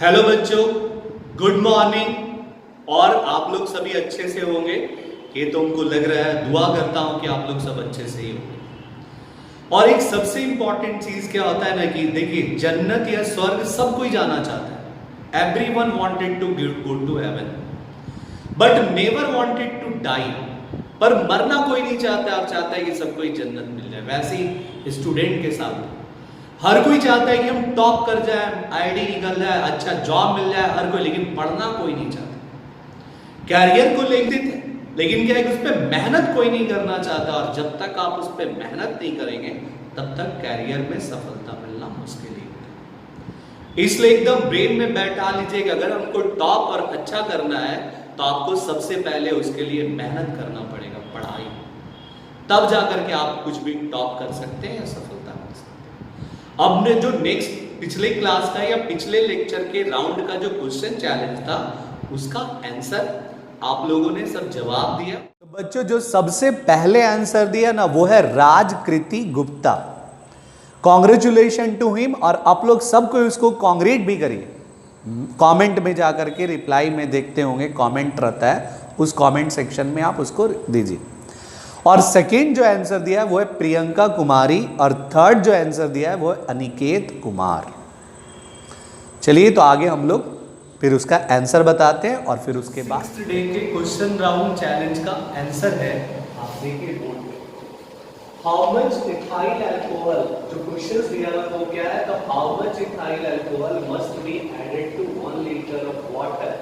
Hello बच्चों, good morning. और आप लोग सभी अच्छे से होंगे, ये तो हमको लग रहा है। दुआ करता हूं कि आप लोग सब अच्छे से ही होंगे। और एक सबसे इंपॉर्टेंट चीज क्या होता है ना कि देखिए, जन्नत या स्वर्ग सब कोई जाना चाहता है। Everyone wanted to go to heaven but never wanted to die. पर मरना कोई नहीं चाहता, आप चाहता है कि सबको ही जन्नत मिल जाए। वैसे ही स्टूडेंट के साथ हर कोई चाहता है कि हम टॉप कर जाए, आईडी निकल जाए, अच्छा जॉब मिल जाए हर कोई, लेकिन पढ़ना कोई नहीं चाहता। कैरियर को लेते थे, लेकिन क्या है कि उस पर मेहनत कोई नहीं करना चाहता। और जब तक आप उस पर मेहनत नहीं करेंगे तब तक कैरियर में सफलता मिलना मुश्किल ही है। इसलिए एकदम ब्रेन में बैठा लीजिए कि अगर हमको टॉप और अच्छा करना है तो आपको सबसे पहले उसके लिए मेहनत करना पड़ेगा, पढ़ाई। तब जाकर के आप कुछ भी टॉप कर सकते हैं या सफलता मिल सकते हैं। अब ने जो नेक्स्ट पिछले क्लास का या पिछले लेक्चर के राउंड का जो क्वेश्चन चैलेंज था, उसका आंसर आप लोगों ने सब जवाब दिया। तो बच्चों, जो सबसे पहले आंसर दिया ना वो है Rajkriti Gupta. Congratulation to him. और आप लोग सबको उसको कॉन्ग्रेट भी करिए। कमेंट में जाकर के रिप्लाई में देखते होंगे, कमेंट रहता है, उस कमेंट सेक्शन में आप उसको दीजिए। और सेकंड जो आंसर दिया है वो है प्रियंका कुमारी। और थर्ड जो आंसर दिया है वो है अनिकेत कुमार। चलिए तो आगे हम लोग फिर उसका आंसर बताते हैं और फिर उसके बाद नेक्स्ट डे के क्वेश्चन राउंड चैलेंज का आंसर है, आप देखिए बोर्ड पे, हाउ मच इथाइल अल्कोहल। जो क्वेश्चन दिया है वो क्या है, तो how much ethyl alcohol must be added to 1 litre of water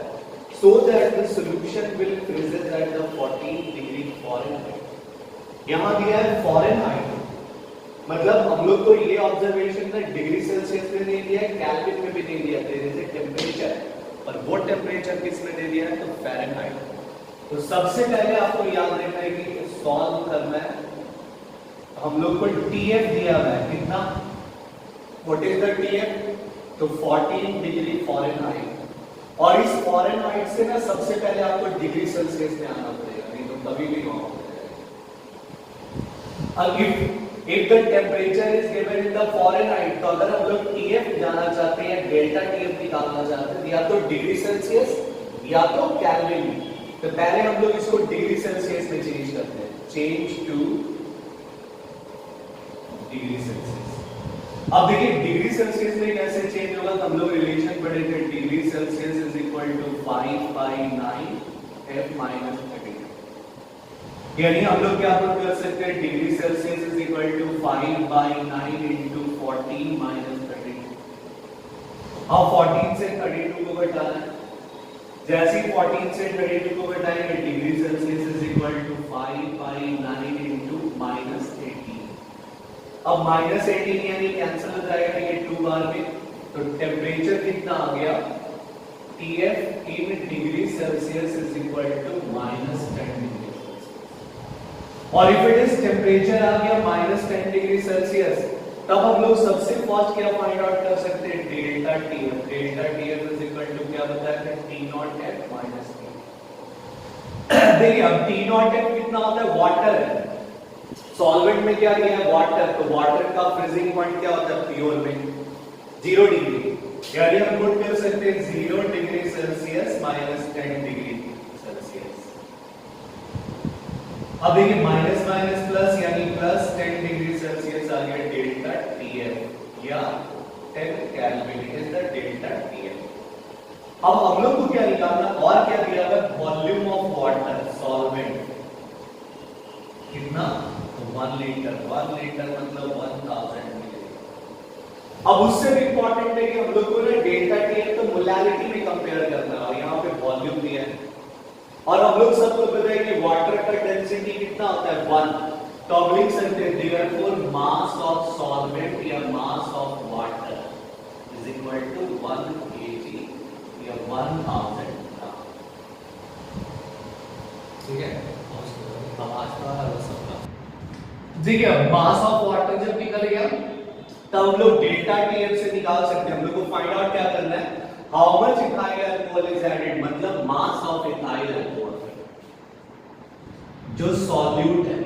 so that the solution will freezes at the 14 degree Fahrenheit. यहां दिया है फ़ारेनहाइट, मतलब हम लोग को ये ऑब्जर्वेशन में डिग्री सेल्सियस में नहीं दिया है, केल्विन में भी नहीं दिया है, टेम्परेचर। और वो टेम्परेचर किस में दे दिया है, तो फ़ारेनहाइट। तो सबसे पहले आपको याद रखना है कि सॉल्व करना है। हम लोग को टीएफ दिया हुआ है, कितना, व्हाट इज द टीएफ, तो 14 डिग्री फ़ारेनहाइट। और इस फ़ारेनहाइट से ना सबसे पहले आपको डिग्री सेल्सियस में आना पड़ेगा, नहीं तो कभी भी नहीं होगा। If the temperature is given in the Fahrenheit, तो अगर हम लोग TF जाना चाहते हैं, डेल्टा TF निकालना चाहते हैं, या तो डिग्री सेल्सियस या तो केल्विन में, तो पहले हम लोग इसको डिग्री सेल्सियस में चेंज करते हैं, चेंज टू डिग्री सेल्सियस। अब देखिए डिग्री सेल्सियस में कैसे चेंज होगा, तो हम लोग रिलेशन पढ़े थे, degree Celsius is equal to 5/9 F minus 30। यानी हम लोग क्या कर सकते हैं, degree Celsius is equal to 5/9 into 14 minus 32। अब 14 से 32 को घटाना है, जैसे ही 14 से 32 को घटाएंगे degree Celsius is equal to 5/9 into minus 18। अब माइनस 18 यानी कैंसिल हो जाएगा ये 2 बार में, तो टेम्परेचर कितना आ गया, TF in degree Celsius is equal to minus 10 degree. और इफ इट इज टेम्परेचर आ गया माइनस 10 डिग्री सेल्सियस, तब हम लोग सबसे फर्स्ट क्या फाइंड आउट कर सकते हैं, delta TF. Delta TF is equal to क्या बताया था, T naught F minus T. देखिए अब टी नॉट एफ कितना होता है, वाटर है, सॉल्वेंट में क्या दिया है, वाटर, तो वाटर का फ्रीजिंग पॉइंट क्या होता है, प्योर में 0 डिग्री। यानी हम नोट कर सकते हैं 0 degree Celsius minus 10 degree Celsius. अब देखिए माइनस माइनस प्लस यानी प्लस 10 डिग्री सेल्सियस आ गया डेल्टा टीएफ या 10 kelvin is the delta TF. अब हम लोग को क्या निकालना, और क्या दिया हुआ है, वॉल्यूम ऑफ वाटर सॉल्वेंट कितना, तो 1 लीटर। 1 लीटर मतलब 1000 मिलीलीटर। अब उससे भी इंपॉर्टेंट है कि हम लोग को ना डेल्टा टीएफ तो मोलैरिटी में कंपेयर करना है, और यहाँ पे वॉल्यूम दिया है। और हम लोग सबको पता है कि वाटर का डेंसिटी कितना होता है, 1। तो हम लिख सकते हैं देयरफॉर मास ऑफ सॉल्वेंट या mass of water is equal to 1 kg या 1000 ग्राम। ठीक है, ठीक है। मास ऑफ वाटर जब निकल गया तब हम लोग डेल्टा टीएफ से निकाल सकते हैं। हम लोग को फाइंड आउट क्या करना है, how much ethyl alcohol is added, मतलब मास ऑफ इथाइल अल्कोहल जो सॉल्यूट है।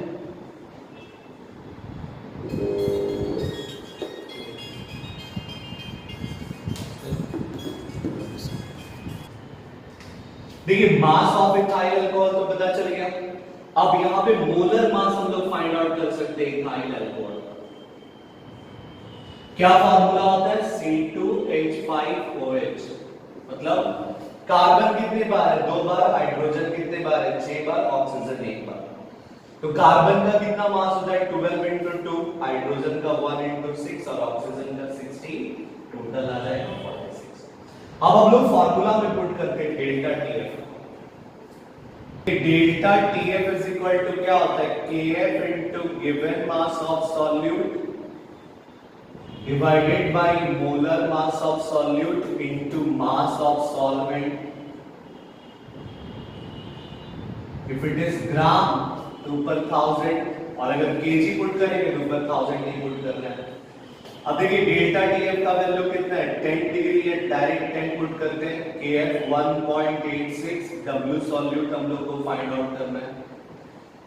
देखिए मास ऑफ इथाइल अल्कोहल तो पता चल गया। अब यहां पे मोलर मास हम लोग फाइंड आउट कर सकते हैं इथाइल अल्कोहल। क्या फार्मूला होता है? C2H5OH। मतलब कार्बन कितने बार है? 2 बार, हाइड्रोजन कितने बार है? 6 बार, ऑक्सीजन 1 बार। तो कार्बन का कितना मास होता है? 12 into 2, हाइड्रोजन का 1 into 6 और ऑक्सीजन का 16, टोटल आ जाएगा 46। अब हम लोग फार्मूला में पुट करते हैं delta TF. Delta TF is equal to क्या होता है? KF into given mass of solute divided by molar mass of solute into mass of solvent. If it is ग्राम तो ऊपर 1000, और अगर केजी पुट करेंगे तो ऊपर 1000 नहीं पुट करना है। अब देखिए डेल्टा टीएफ का वैल्यू कितना है? 10 डिग्री है, डायरेक्ट 10 पुट करते हैं। केएफ 1.86, डब्ल्यू सॉल्यूट हम लोग को फाइंड आउट करना है।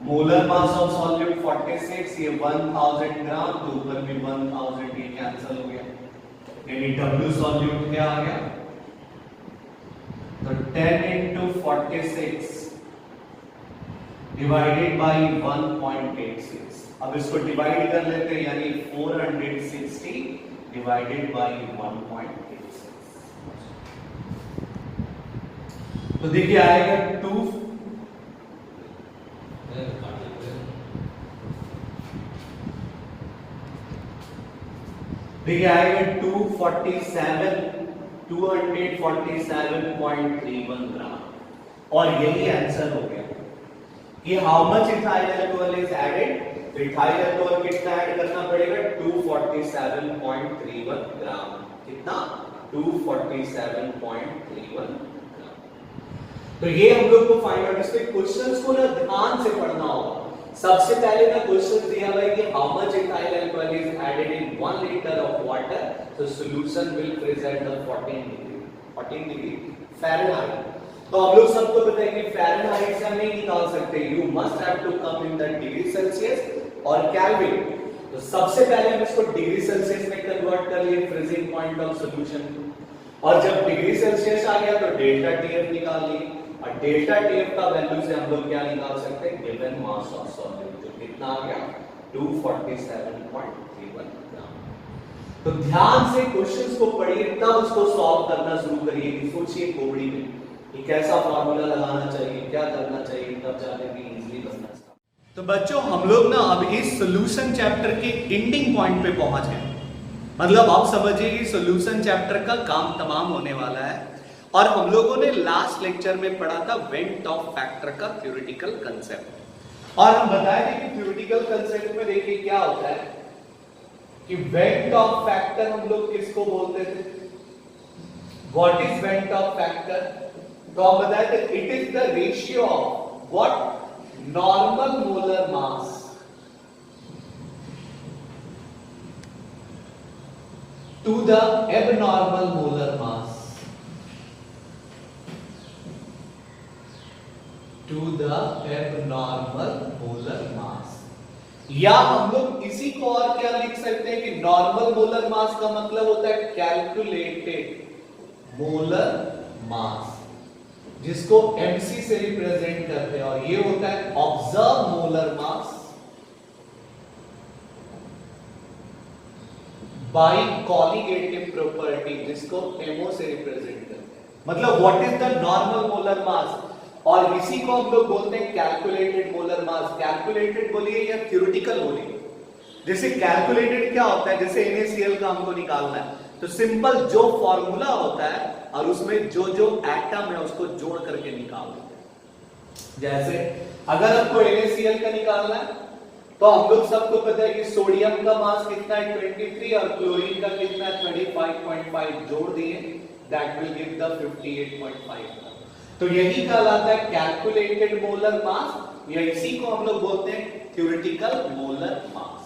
मोलर मास ऑफ सॉल्यूट 46, ये 1000 ग्राम, तो ऊपर भी 1000, ये कैंसिल हो गया, यानी डब्ल्यू सॉल्यूट क्या आ गया? तो 10 into 46 डिवाइडेड बाय 1.86। अब इसको डिवाइड कर लेते हैं, यानी 460 डिवाइडेड बाय 1.86। तो देखिए आएगा 2, देखिए आएगा 247.31 ग्राम। और यही आंसर हो गया कि how much ethyl alcohol is added. तो इथाइल अल्कोहल कितना ऐड करना पड़ेगा? 247.31 ग्राम। कितना? 247.31 ग्राम। तो ये हम लोग को फाइंड आउट, इसके क्वेश्चंस को ना ध्यान से पढ़ना होगा। सबसे पहले ना क्वेश्चन दिया हुआ है कि how much ethyl alcohol is added in 1 liter of water, तो solution will present the 14 degree Fahrenheit. तो हम लोग सबको पता है कि फ़ारेनहाइट से हम नहीं निकाल सकते, you must have to come in the degree Celsius और केल्विन। तो सबसे पहले हम इसको डिग्री सेल्सियस में कन्वर्ट कर लिए, फ्रीजिंग पॉइंट ऑफ सॉल्यूशन। और जब डिग्री सेल्सियस आ गया तो डेल्टा टीएफ निकाल लिए, और डेल्टा टीएफ का वैल्यू से हम लोग क्या निकाल सकते हैं? Given mass of solute. तो कितना आ गया? 247.31 ग्राम। तो ध्यान से क्वेश्चंस को पढ़िए, तब उसको सॉल्व करना शुरू करिए। सोचिए कोबड़ी में कि कैसा फार्मूला लगाना चाहिए, क्या करना चाहिए, तब जाके भी इजीली बनना चाहिए। तो बच्चों हम लोग ना अब इस सॉल्यूशन चैप्टर के एंडिंग पॉइंट पे पहुंच गए। मतलब आप समझिए कि सॉल्यूशन चैप्टर का काम तमाम होने वाला है। और हम लोगों ने लास्ट लेक्चर में पढ़ा था वेंट ऑफ फैक्टर का थ्योरेटिकल कंसेप्ट, और हम बताए थे कि थ्योरेटिकल कंसेप्ट में देखिए क्या होता है कि वेंट ऑफ फैक्टर हम लोग किसको बोलते थे? What is van't Hoff factor? तो हम बताए थे it is the ratio of what? Normal molar mass to the abnormal molar mass, to the abnormal molar mass. या हम लोग इसी को और क्या लिख सकते हैं कि नॉर्मल मोलर मास का मतलब होता है कैलकुलेटेड मोलर मास, जिसको mc से रिप्रेजेंट करते हैं, और ये होता है observe molar mass bye colligative property, जिसको mo से रिप्रेजेंट करते हैं। मतलब what is the normal molar मास, और इसी को हम लोग बोलते हैं कैलकुलेटेड मोलर मास। कैलकुलेटेड बोलिए या थ्योरेटिकल बोलिए। जैसे कैलकुलेटेड क्या होता है, जैसे NaCl का हमको निकालना है तो सिंपल जो फॉर्मूला होता है और उसमें जो जो एटम है उसको जोड़ करके निकाल देते हैं। जैसे अगर आपको NaCl का निकालना है तो हम लोग सबको पता है कि सोडियम का मास कितना है 23 और क्लोरीन का कितना है 25.5, जोड़ दिए दैट विल गिव द 58.5। तो यही कहलाता है कैलकुलेटेड मोलर मास, या इसी को हम लोग बोलते हैं थ्योरेटिकल मोलर मास।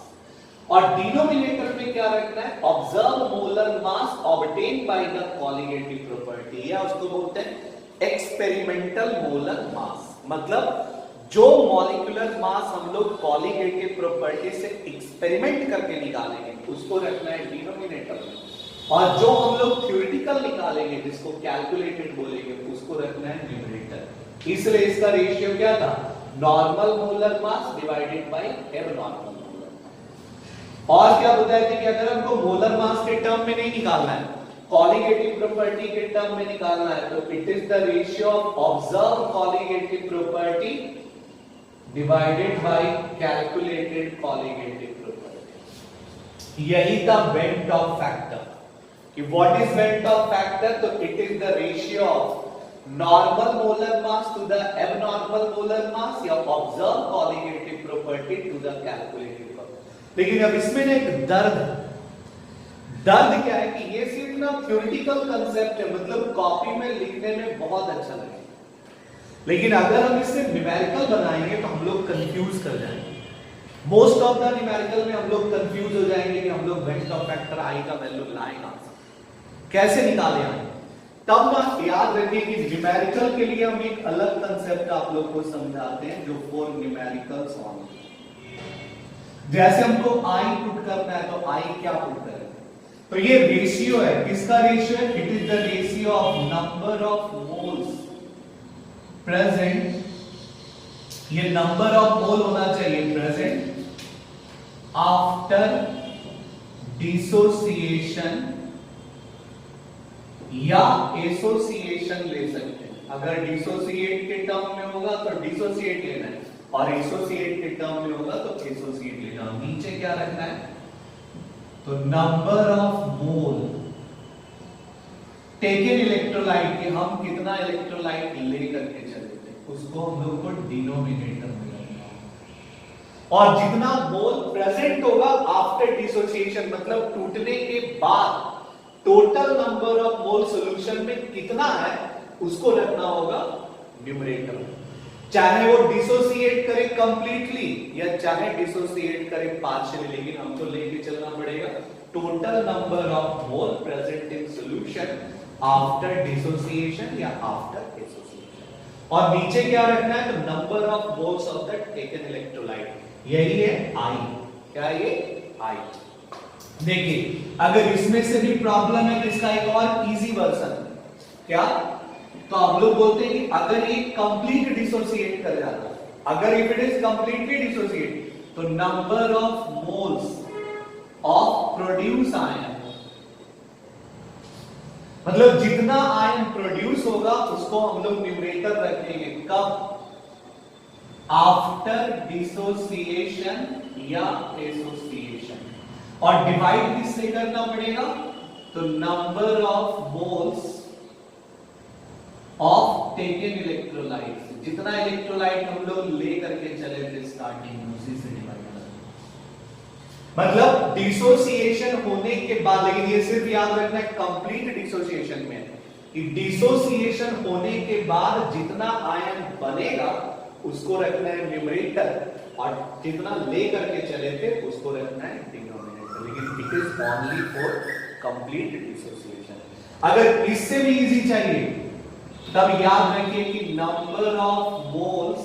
और डिनोमिनेटर में क्या रखना है? Observe molar mass obtained by the colligative property, या उसको बोलते हैं एक्सपेरिमेंटल मोलर मास। मतलब जो मॉलिक्यूलर मास हम लोग कॉलिगेटिव प्रॉपर्टी से एक्सपेरिमेंट करके निकालेंगे उसको रखना है डिनोमिनेटर में। और जो हम लोग थ्योरेटिकल निकालेंगे जिसको कैलकुलेटेड बोलेंगे उसको रखना है न्यूमरेटर। इसलिए इसका रेशियो क्या था, normal molar mass divided by abnormal molar मास। और क्या बताया था कि अगर हमको मोलर मास के टर्म में नहीं निकालना है, कॉलीगेटिव प्रॉपर्टी के टर्म में निकालना है, तो it is the ratio of observe colligative property divided by calculated colligative property. यही था बेंट ऑफ फैक्टर कि what is van't Hoff factor, तो it is the ratio of normal molar mass to the abnormal molar mass या observe colligative property to the calculated property. लेकिन अब इसमें ना एक दर्द क्या है कि ये सिर्फ ना थ्योरेटिकल कंसेप्ट है, मतलब कॉपी में लिखने में बहुत अच्छा लगेगा, लेकिन अगर हम इसे न्यूमेरिकल बनाएंगे तो हम लोग कंफ्यूज कर जाएंगे। मोस्ट ऑफ द न्यूमेरिकल में हम लोग कंफ्यूज हो जाएंगे कि हम लोग बेंट ऑफ फैक्टर आई का वैल्यू लाएंगे कैसे निकाले आए। तब ना याद रखिए कि न्यूमेरिकल के लिए हम एक अलग कंसेप्ट आप लोग को समझाते हैं जो फॉर न्यूमेरिकल्स ओनली। जैसे हमको आई पुट करना है तो आई क्या पुट करें, तो ये रेशियो है, किसका रेशियो है, it is the ratio of number of moles present, ये नंबर ऑफ मोल होना चाहिए प्रेजेंट आफ्टर डिसोसिएशन या एसोसिएशन ले सकते हैं। अगर डिसोसिएट के टर्म में होगा तो डिसोसिएट लेना है और एसोसिएट के टर्म में होगा तो एसोसिएट लेना। नीचे क्या रखना है, तो number of mole taken electrolyte के हम कितना इलेक्ट्रोलाइट ले करके चले थे उसको हम लोग को डिनोमिनेटर में रखना है। और जितना मोल प्रेजेंट होगा आफ्टर डिसोसिएशन मतलब टूटने के बाद total number of mole solution में कितना है उसको रखना होगा न्यूमरेटर में। चाहे वो डिसोसिएट करे कंप्लीटली या चाहे डिसोसिएट करे पार्शियली, लेकिन हमको लेके चलना पड़ेगा total number of mole present in solution after dissociation या आफ्टर एसोसिएशन। और नीचे क्या रखना है, तो number of moles of the taken electrolyte, यही है आई। क्या है ये आई। देखिए अगर इसमें से भी प्रॉब्लम है तो इसका एक और इजी वर्जन क्या, तो आप लोग बोलते हैं कि अगर ये कंप्लीट डिसोसिएट कर जाता है, अगर if it is completely dissociate तो number of moles of produce ion, मतलब जितना आयन प्रोड्यूस होगा उसको हम लोग न्यूमरेटर रखेंगे कब, आफ्टर डिसोसिएशन या एसोसिएशन। और डिवाइड किससे करना पड़ेगा, तो number of moles of taken electrolyte, जितना इलेक्ट्रोलाइट हम लोग ले करके चले थे स्टार्टिंग में उसी से डिवाइड करना। मतलब डिसोसिएशन होने के बाद, लेकिन ये सिर्फ याद रखना है कंप्लीट डिसोसिएशन में कि डिसोसिएशन होने के बाद जितना आयन बनेगा उसको रखना है न्यूमरेटर और जितना ले करके चले थे उसको रखना है डिनोमिनेटर। लेकिन it is only for complete dissociation. अगर इससे भी इजी चाहिए तब याद रखिए कि number of moles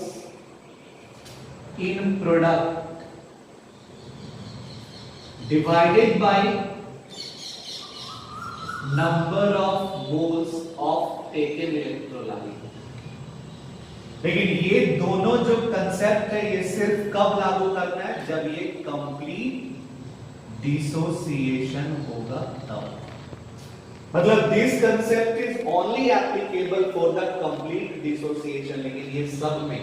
in product divided by number of moles of taken electrolyte. लेकिन ये दोनों जो कंसेप्ट है ये सिर्फ कब लागू करना है, जब ये कंप्लीट डिसोसिएशन होगा तब। मतलब this concept is only applicable for the complete dissociation. लेकिन ये सब में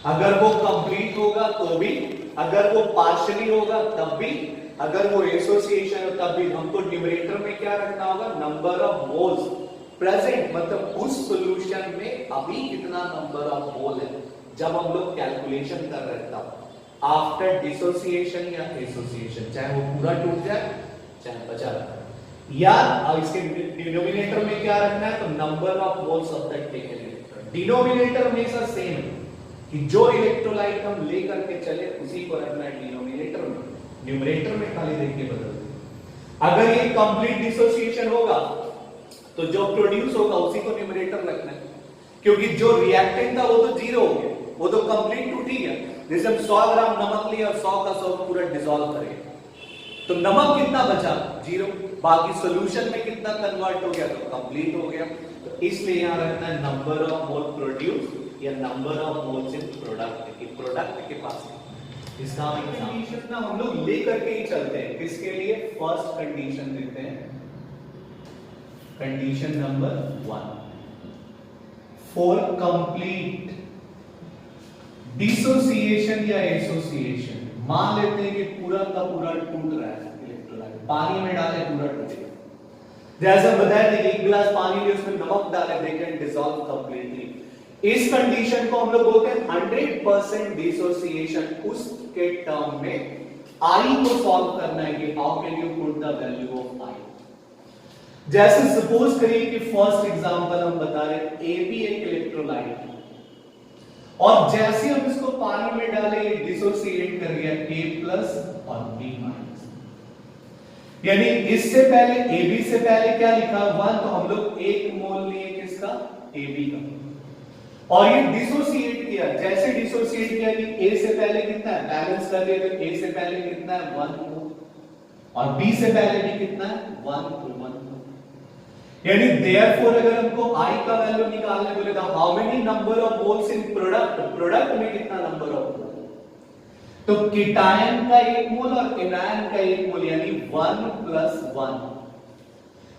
अगर वो कंप्लीट होगा तो भी, अगर वो पार्शियली होगा तब भी, अगर वो एसोसिएशन हो तब भी हमको न्यूमरेटर में क्या रखना होगा, नंबर ऑफ मोल्स प्रेजेंट, मतलब उस सॉल्यूशन में अभी कितना नंबर ऑफ मोल है जब हम लोग कैलकुलेशन कर रहे थे आफ्टर डिसोसिएशन या एसोसिएशन, चाहे वो पूरा टूट जाए चाहे बचा रहे। या इसके डिनोमिनेटर में क्या रखना है, तो number of moles of that taken electron. Denominator हमेशा सेम है कि जो इलेक्ट्रोलाइट हम ले करके चले उसी को रखना है डिनोमिनेटर में, न्यूमरेटर में खाली देख के बदल दे। अगर ये कंप्लीट डिसोसिएशन होगा तो जो प्रोड्यूस होगा उसी को न्यूमरेटर रखना है, क्योंकि जो रिएक्टेंट था वो तो जीरो हो गया, वो तो कंप्लीट टूट ही गया। जैसे हम 100 ग्राम नमक लिया और 100 का 100 पूरा डिसॉल्व करेंगे तो नमक कितना बचा, 0। बाकी सॉल्यूशन में कितना कन्वर्ट हो गया, तो कंप्लीट हो गया। तो इसलिए यहां रखना है नंबर ऑफ मोल प्रोड्यूस या number of moles in product, कि प्रोडक्ट के पास इसका कंडीशन ना हम लोग लेकर के ही चलते हैं। किसके लिए, फर्स्ट कंडीशन देते हैं, condition number 1 for complete dissociation या एसोसिएशन। मान लेते हैं कि पूरा का पूरा टूट रहा है इलेक्ट्रोलाइट, पानी में डाले पूरा टूटेगा। जैसा बताया था, एक गिलास पानी लिए उसमें नमक डाले, दे कैन डिसॉल्व कंप्लीटली। इस कंडीशन को हम लोग बोलते हैं 100% डिसोसिएशन। उसके टर्म में आई को सॉल्व करना है कि how can you put the value of i. जैसे सपोज करिए कि फर्स्ट एग्जांपल हम बता रहे हैं, ए बी एक इलेक्ट्रोलाइट है और जैसे हम इसको पानी में डाले ये डिसोसिएट कर गया A+ और B-। यानी इससे पहले AB से पहले क्या लिखा 1, तो हम लोग 1 मोल लिए किसका, AB का, और ये डिसोसिएट किया। जैसे डिसोसिएट किया कि A से पहले कितना है, बैलेंस कर दिया, तो A से पहले कितना है 1 मोल और B से पहले भी कितना है 1 मोल। यानी देयरफॉर अगर हमको I का वैल्यू निकालने बोले तो how many number of moles in product, product में कितना नंबर ऑफ मोल, तो कीटायन का 1 मोल और एनायन का 1 मोल, यानी 1 + 1।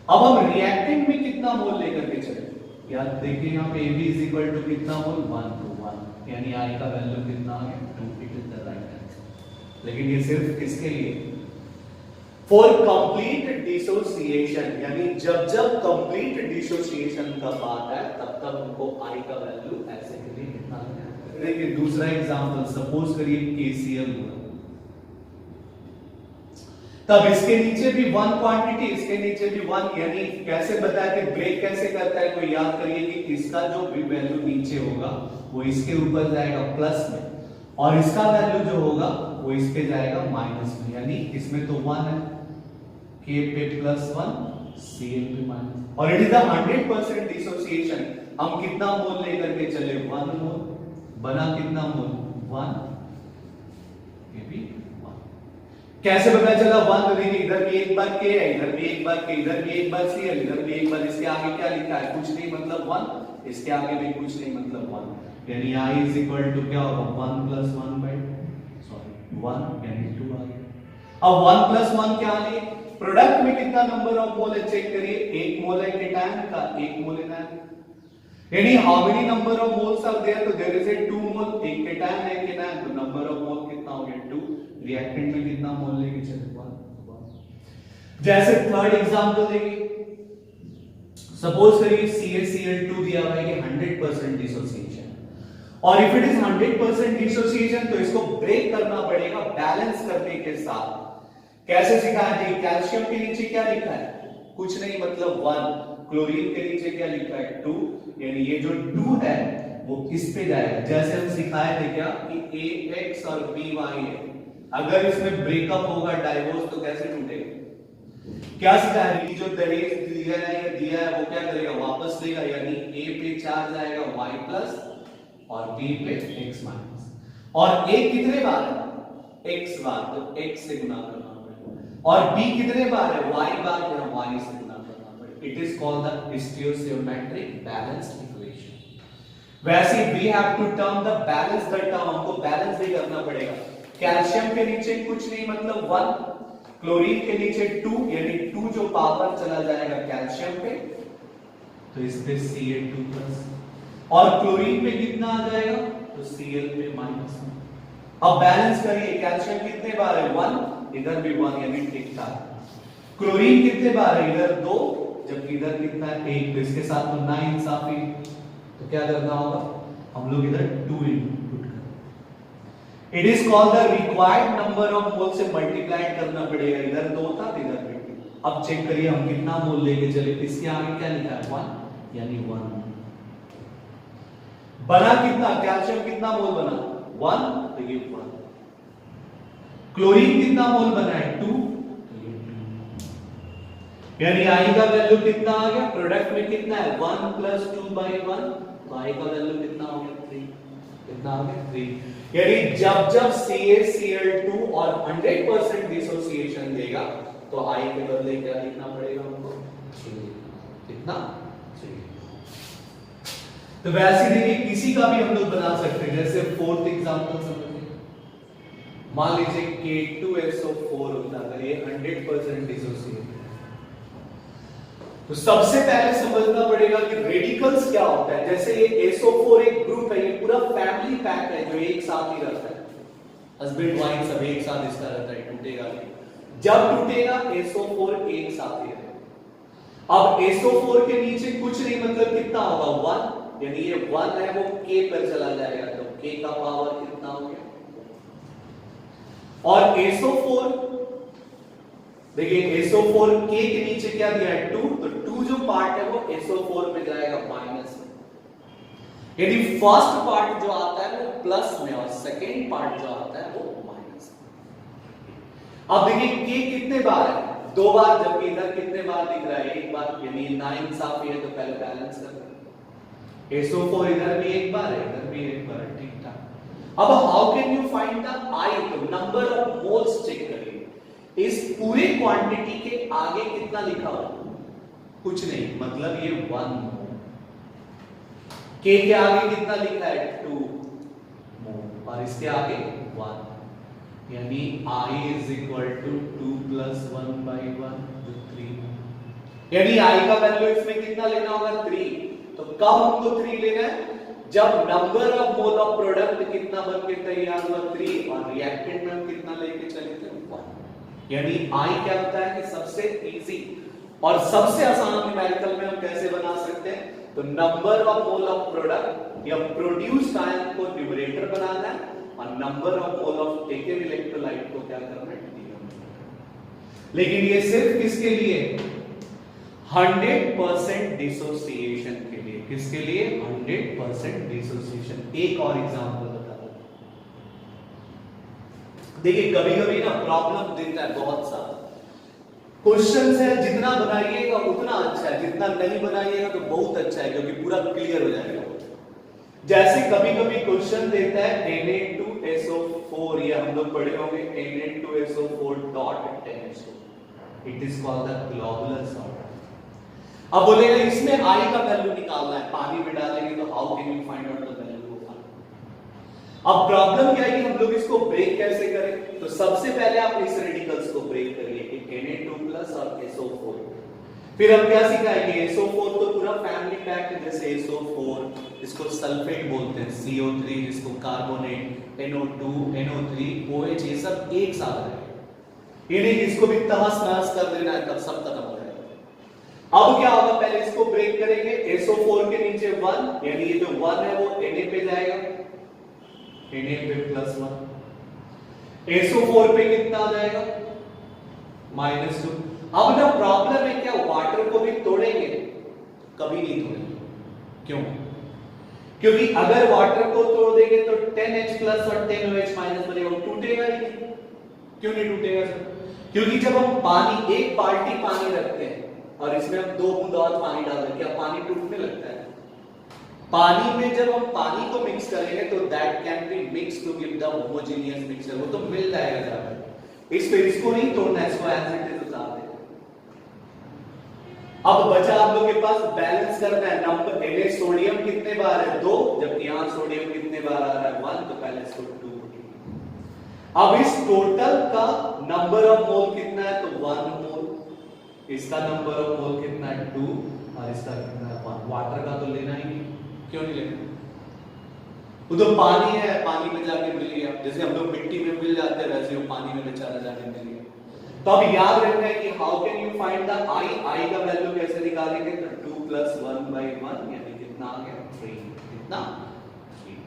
अब हम रिएक्टेंट में कितना मोल लेकर के चले, यार देखिए यहां पे AB = कितना मोल, 1 to 1, यानी I का वैल्यू कितना आ गया 2। It is the right answer. लेकिन ये सिर्फ किसके लिए, फॉर कंप्लीट डिसोसिएशन, यानी जब जब कंप्लीट डिसोसिएशन का बात है तब तक हमको I का वैल्यू ऐसे के लिए कितना लेना है। देखिए दूसरा एग्जांपल, सपोज करिए KCl हुआ, तब इसके नीचे भी 1 क्वांटिटी, इसके नीचे भी 1, यानी कैसे बताया कि ब्रेक कैसे करता है, कोई याद करिए कि इसका जो भी वैल्यू नीचे होगा वो इसके ऊपर जाएगा प्लस में, और इसका वैल्यू जो होगा वो इस पे जाएगा माइनस में। यानी इसमें तो 1 है, K पे +1, Cl पे माइनस, और इट इज द 100% डिसोसिएशन। हम कितना मोल लेकर के चले, 1 मोल, बना कितना मोल 1, ये भी 1। कैसे पता चला 1, तो देखिए इधर भी एक बार K है, इधर भी एक बार K, इधर भी एक बार Cl, इधर भी एक बार, इसके आगे क्या लिखा है, कुछ नहीं मतलब 1, इसके आगे भी कुछ नहीं मतलब 1, यानी I = क्या होगा 1 + 1 यानी 2 आ गया। अब 1 + 1 क्या लिए, प्रोडक्ट में कितना नंबर ऑफ मोल है चेक करिए, 1 मोल है कीटायन का, 1 मोल एनायन, यानी how many number of moles are there, तो देयर इज ए 2 मोल, एक कीटायन एक एनायन, तो नंबर ऑफ मोल कितना हो गया 2। रिएक्टेंट में कितना मोल लेके चले 1। जैसे थर्ड एग्जांपल देखिए, सपोज करिए CaCl2 दिया हुआ है कि 100% डिसोसिएशन, और इफ इट इज 100% डिसोसिएशन तो इसको ब्रेक करना पड़ेगा बैलेंस करने के साथ। कैसे सिखाया जी, कैल्शियम के नीचे क्या लिखा है, कुछ नहीं मतलब 1, क्लोरीन के नीचे क्या लिखा है 2, यानी ये जो 2 है वो किस पे जाएगा, जैसे हम सिखाए थे क्या कि AX और BY है, अगर इसमें ब्रेकअप होगा डाइवोर्स तो कैसे टूटेगा। क्या सिखाया, ये जो दहेज दिया है या दिया है वो क्या करेगा, वापस लेगा, यानी A पे चार्ज आएगा Y+ और B पे X-, और A कितने बार है X बार, तो X से गुना करना, और B कितने बार है Y बार, या Y से गुना करना पड़ेगा। It is called the stoichiometric balanced equation. वैसे we have to term the balance the term, हमको बैलेंस भी करना पड़ेगा। कैल्शियम के नीचे कुछ नहीं मतलब 1, क्लोरीन के नीचे 2, यानी 2 जो पावर चला जाएगा कैल्शियम पे, तो इस पे Ca2+, और क्लोरीन पे कितना आ जाएगा, तो Cl पे माइनस। अब बैलेंस करिए, कैल्शियम कितने बार है 1, इधर भी 1, यानी ठीक था। क्लोरीन कितने बार है, इधर 2, जबकि इधर कितना है 1, तो इसके साथ तो ना इंसाफी, तो क्या करना होगा, हम लोग इधर 2 इनपुट करें। It is called the required number of mole से मल्टीप्लाई करना पड़ेगा, इधर 2 था इधर भी 2। अब चेक करिए हम कितना मोल लेके चले, इसके आगे क्या लिखा है 1, यानी 1 बना कितना, कैल्शियम कितना मोल बना 1, तो ये 1। क्लोरीन कितना मोल बना है 2, तो ये 2, यानी I का वैल्यू कितना आ गया, प्रोडक्ट में कितना है 1 + 2/1, तो I का वैल्यू कितना हो गया 3। कितना आ गया 3। यानी जब जब CaCl2 और 100% डिसोसिएशन देगा तो I के बदले क्या लिखना पड़ेगा हमको 3। कितना 3। तो वैसे देखिए किसी का भी हम लोग बना सकते हैं, जैसे फोर्थ एग्जांपल समझिए, मान लीजिए K2SO4 होता है, अगर ये 100% डिसोसिएट, तो सबसे पहले समझना पड़ेगा कि रेडिकल्स क्या होता है। जैसे ये SO4 एक ग्रुप है, ये पूरा फैमिली पैक है जो एक साथ ही रहता है, हस्बैंड वाइफ सब एक साथ इसका रहता है, टूटेगा नहीं। जब टूटेगा SO4 एक साथ ही रहेगा। अब SO4 के नीचे कुछ नहीं, मतलब कितना होगा 1, यानी ये 1 है वो K पर चला जाएगा, तो K का पावर कितना हो गया। और SO4 देखिए SO4 K के नीचे क्या दिया है 2, तो 2 जो पार्ट है वो SO4 में जाएगा माइनस में, यानी फर्स्ट पार्ट जो आता है वो प्लस में और सेकेंड पार्ट जो आता है वो माइनस में। अब देखिए K कितने बार है 2 बार, जबकि इधर कितने बार दिख रहा है 1 बार, यानी ना इंसाफी है, तो पहले बैलेंस कर लें। SO4 इधर भी 1 बार है, इधर भी 1 बार है, ठीक ठाक। अब how can you find the I, तो नंबर ऑफ मोल्स चेक करिए। इस पूरे क्वांटिटी के आगे कितना लिखा हुआ, कुछ नहीं, मतलब ये 1 मोल। K के आगे कितना लिखा है 2 मोल और इसके आगे 1, यानी I is equal to 2 plus 1 by 1 जो 3, यानी I का वैल्यू इसमें कितना लेना होगा 3। तो कब हमको 3 लेना है, जब number of mole of product कितना बन के तैयार हुआ 3 और रिएक्टेंट में हम कितना लेके चले थे 1। यानी I क्या होता है कि सबसे इजी और सबसे आसान न्यूमेरिकल में हम कैसे बना सकते हैं, तो number of mole of product या प्रोड्यूस्ड आयन को न्यूमरेटर बनाना है और number of mole of taken electrolyte को क्या करना है डिनोमिनेटर। लेकिन ये सिर्फ किसके लिए, 100% डिसोसिएशन के लिए। किसके लिए, 100% डिसोसिएशन। एक और एग्जांपल बता दो। देखिए कभी कभी ना प्रॉब्लम देता है बहुत सारा, क्वेश्चंस है जितना बनाइएगा उतना अच्छा है, जितना नहीं बनाइएगा तो बहुत अच्छा है, क्योंकि पूरा क्लियर हो जाएगा। जैसे कभी कभी क्वेश्चन देता है Na2SO4, ये हम लोग पढ़े होंगे Na2SO4 dot 10SO, it is called the globular salt. अब बोलेगा इसमें I का वैल्यू निकालना है, पानी में डालेंगे तो how can you find out the value of I। अब प्रॉब्लम क्या है कि हम लोग इसको ब्रेक कैसे करें, तो सबसे पहले आप इस रेडिकल्स को ब्रेक करिए कि Na2+ और SO4। फिर हम क्या सीखा है कि SO4 तो पूरा फैमिली पैक है, जैसे SO4 इसको सल्फेट बोलते हैं, CO3 जिसको कार्बोनेट, NO2 NO3 OH, ये सब एक साथ है, ये नहीं इसको भी तहस नहस कर देना है तब सब खत्म हो जाएगा। अब क्या होगा, पहले इसको ब्रेक करेंगे, SO4 के नीचे 1, यानी ये जो 1 है वो Na पे जाएगा, Na पे +1, SO4 पे कितना आ जाएगा -2। अब ना प्रॉब्लम है क्या, वाटर को भी तोड़ेंगे, कभी नहीं तोड़ेंगे। क्यों, क्योंकि अगर वाटर को तोड़ देंगे तो 10H+ और 10OH- बनेगा, टूटेगा ही नहीं। क्यों नहीं टूटेगा सर, क्योंकि जब हम पानी, एक बाल्टी पानी रखते हैं और इसमें हम 2 बूंद और पानी डाल दें, क्या पानी टूटने लगता है? पानी में जब हम पानी को मिक्स करेंगे तो that can be mix to give the homogeneous mixture, वो तो मिल जाएगा जाकर। इस पे इसको नहीं तोड़ना है, इसको एज इट इज उतार दें। अब बचा आप लोग के पास बैलेंस करना है, नंबर Na सोडियम कितने बार है 2, जबकि यहां सोडियम कितने बार आ रहा है 1, तो पहले इसको 2। अब इस टोटल का नंबर ऑफ मोल कितना है, तो 1 मोल, इसका नंबर ऑफ मोल कितना है 2 और इसका कितना है 1। वाटर का तो लेना ही नहीं, क्यों नहीं लेना, वो तो पानी है, पानी में जाके मिल गया, जैसे हम लोग मिट्टी में मिल जाते हैं वैसे वो पानी में बेचारा जाके मिल गया। तो अब याद रखना है कि how can you find the I का वैल्यू कैसे निकालेंगे, तो 2 + 1 by 1 यानी कितना आ गया 3, कितना 3।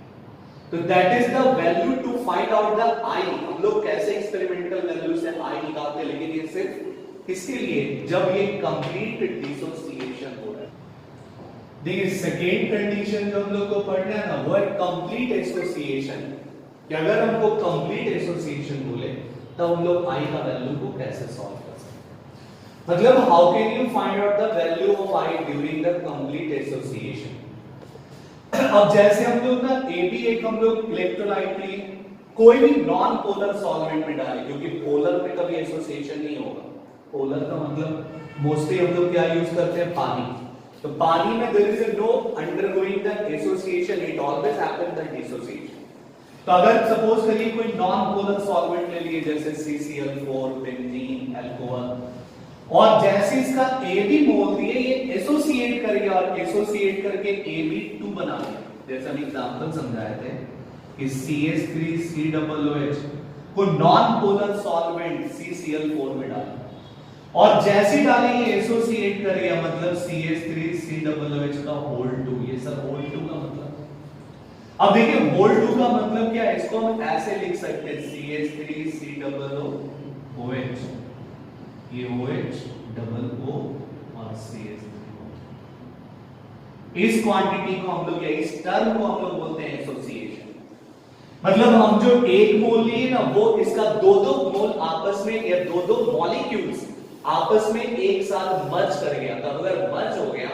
तो that is the value to find out the I। हम लोग कैसे एक्सपेरिमेंटल वैल्यू से I निकालते हैं, लेकिन ये सिर्फ किसके लिए, जब ये कंप्लीट डिसोसिएशन हो रहा है। देखिए सेकेंड कंडीशन जो हम लोग को पढ़ना है ना, वो है कंप्लीट एसोसिएशन, कि अगर हमको कंप्लीट एसोसिएशन बोले तो हम लोग I का वैल्यू को कैसे सॉल्व कर सकते हैं, मतलब how can you find out the value of I during the complete association. अब जैसे हम लोग ना AB एक हम लोग इलेक्ट्रोलाइट लिए, कोई भी नॉन पोलर सॉल्वेंट में डालें, क्योंकि पोलर में कभी एसोसिएशन नहीं होगा। पोलर का मतलब मोस्टली हम लोग क्या यूज करते हैं, पानी। तो पानी में there is no undergoing the association, it always happens the dissociation. तो अगर सपोज करिए कोई नॉन पोलर सॉल्वेंट ले लिए, जैसे CCl4, बेंजीन, अल्कोहल, और जैसे इसका AB मोल दिए, ये एसोसिएट करेगा और एसोसिएट करके AB2 बना दिया। जैसे हम एग्जांपल समझाए थे कि CH3COOH को नॉन पोलर सॉल्वेंट CCl4 में डाला, और जैसे डालेंगे एसोसिएट करेगा, मतलब CH3COOH का होल 2। ये सर होल 2 का मतलब, अब देखिए होल 2 का मतलब क्या है, इसको हम ऐसे लिख सकते हैं CH3COOH, ये OH डबल O और CH3। इस क्वांटिटी को हम लोग, या इस टर्म को हम लोग बोलते हैं एसोसिएशन। मतलब हम जो एक मोल लिए ना, वो इसका दो मोल आपस में, या दो मॉलिक्यूल्स आपस में एक साथ मर्ज कर गया। तब अगर मर्ज हो गया,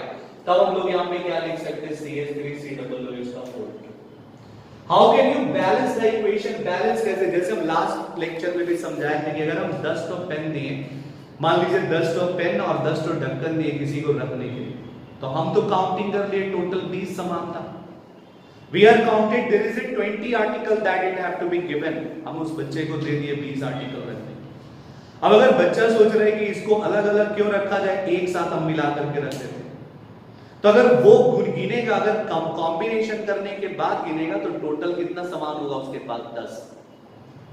तब हम लोग यहां पे क्या लिख सकते हैं, CH3COOH का whole 2। How can you balance the equation? Balance कैसे? जैसे हम लास्ट लेक्चर में भी समझाए थे कि अगर हम 10 तो पेन दिए, मान लीजिए 10 तो पेन और 10 तो ढक्कन दिए किसी को रखने के लिए, तो हम तो काउंटिंग कर लिए, टोटल 20 सामान था। We are counted, there is a 20 article that it have to be given. हम उस बच्चे को दे दिए 20 आर्टिकल रखने। अब अगर बच्चा सोच रहा है कि इसको अलग अलग क्यों रखा जाए, एक साथ हम मिला करके रख देते, तो अगर वो गिनेगा, अगर कॉम्बिनेशन करने के बाद गिनेगा, तो टोटल कितना सामान होगा उसके पास, 10।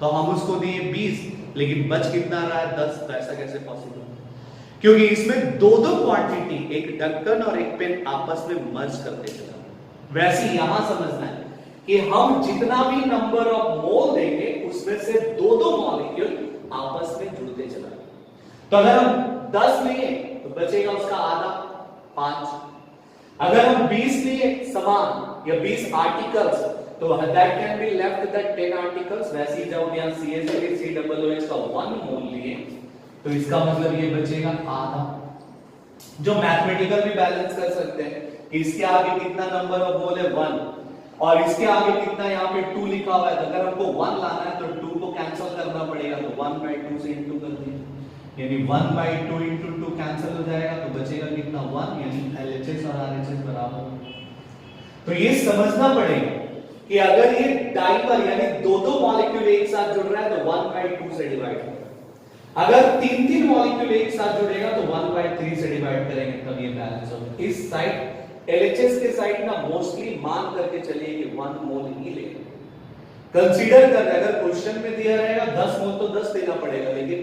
तो हम उसको दिए 20, लेकिन बच कितना रहा है, 10। तो ऐसा कैसे पॉसिबल? क्योंकि इसमें दो क्वांटिटी, एक ढक्कन और एक पेन आपस में मर्ज करते चला। वैसे यहां समझना है कि हम जितना भी नंबर ऑफ मोल देंगे, उसमें से दो मॉलिक्यूल आपस में जुड़ते चला। तो अगर हम 10 लिए तो बचेगा उसका आधा, 5। अगर हम 20 लिए समान या 20 आर्टिकल्स, तो that can be left that 10 articles. वैसे ही जब हम यहां CH3COOH का 1 मोल लिए, तो इसका मतलब ये बचेगा आधा। जो मैथमेटिकल भी बैलेंस कर सकते हैं कि इसके आगे कितना नंबर ऑफ मोल है, 1, और इसके आगे कितना यहाँ पे 2 लिखा हुआ है। तो अगर हमको 1 लाना है, तो 2 को कैंसिल करना पड़ेगा, तो 1/2 से इंटू कर देंगे, यानी 1/2 इंटू 2 कैंसिल हो जाएगा, तो बचेगा कितना, 1, यानी LHS और RHS बराबर। तो ये समझना पड़ेगा कि अगर ये डाइमर यानी दो मॉलिक्यूल एक साथ जुड़ रहा है, तो 1/2 से डिवाइड करें। अगर 3 मॉलिक्यूल एक साथ जुड़ेगा, तो 1/3 से डिवाइड करेंगे, तब ये बैलेंस होगा। इस साइड LHS के साइड ना मोस्टली मान करके चलिए कि 1 मोल ही लेंगे। कंसीडर कर रहे, अगर क्वेश्चन में दिया रहेगा 10 मोल, तो 10 देना पड़ेगा, लेकिन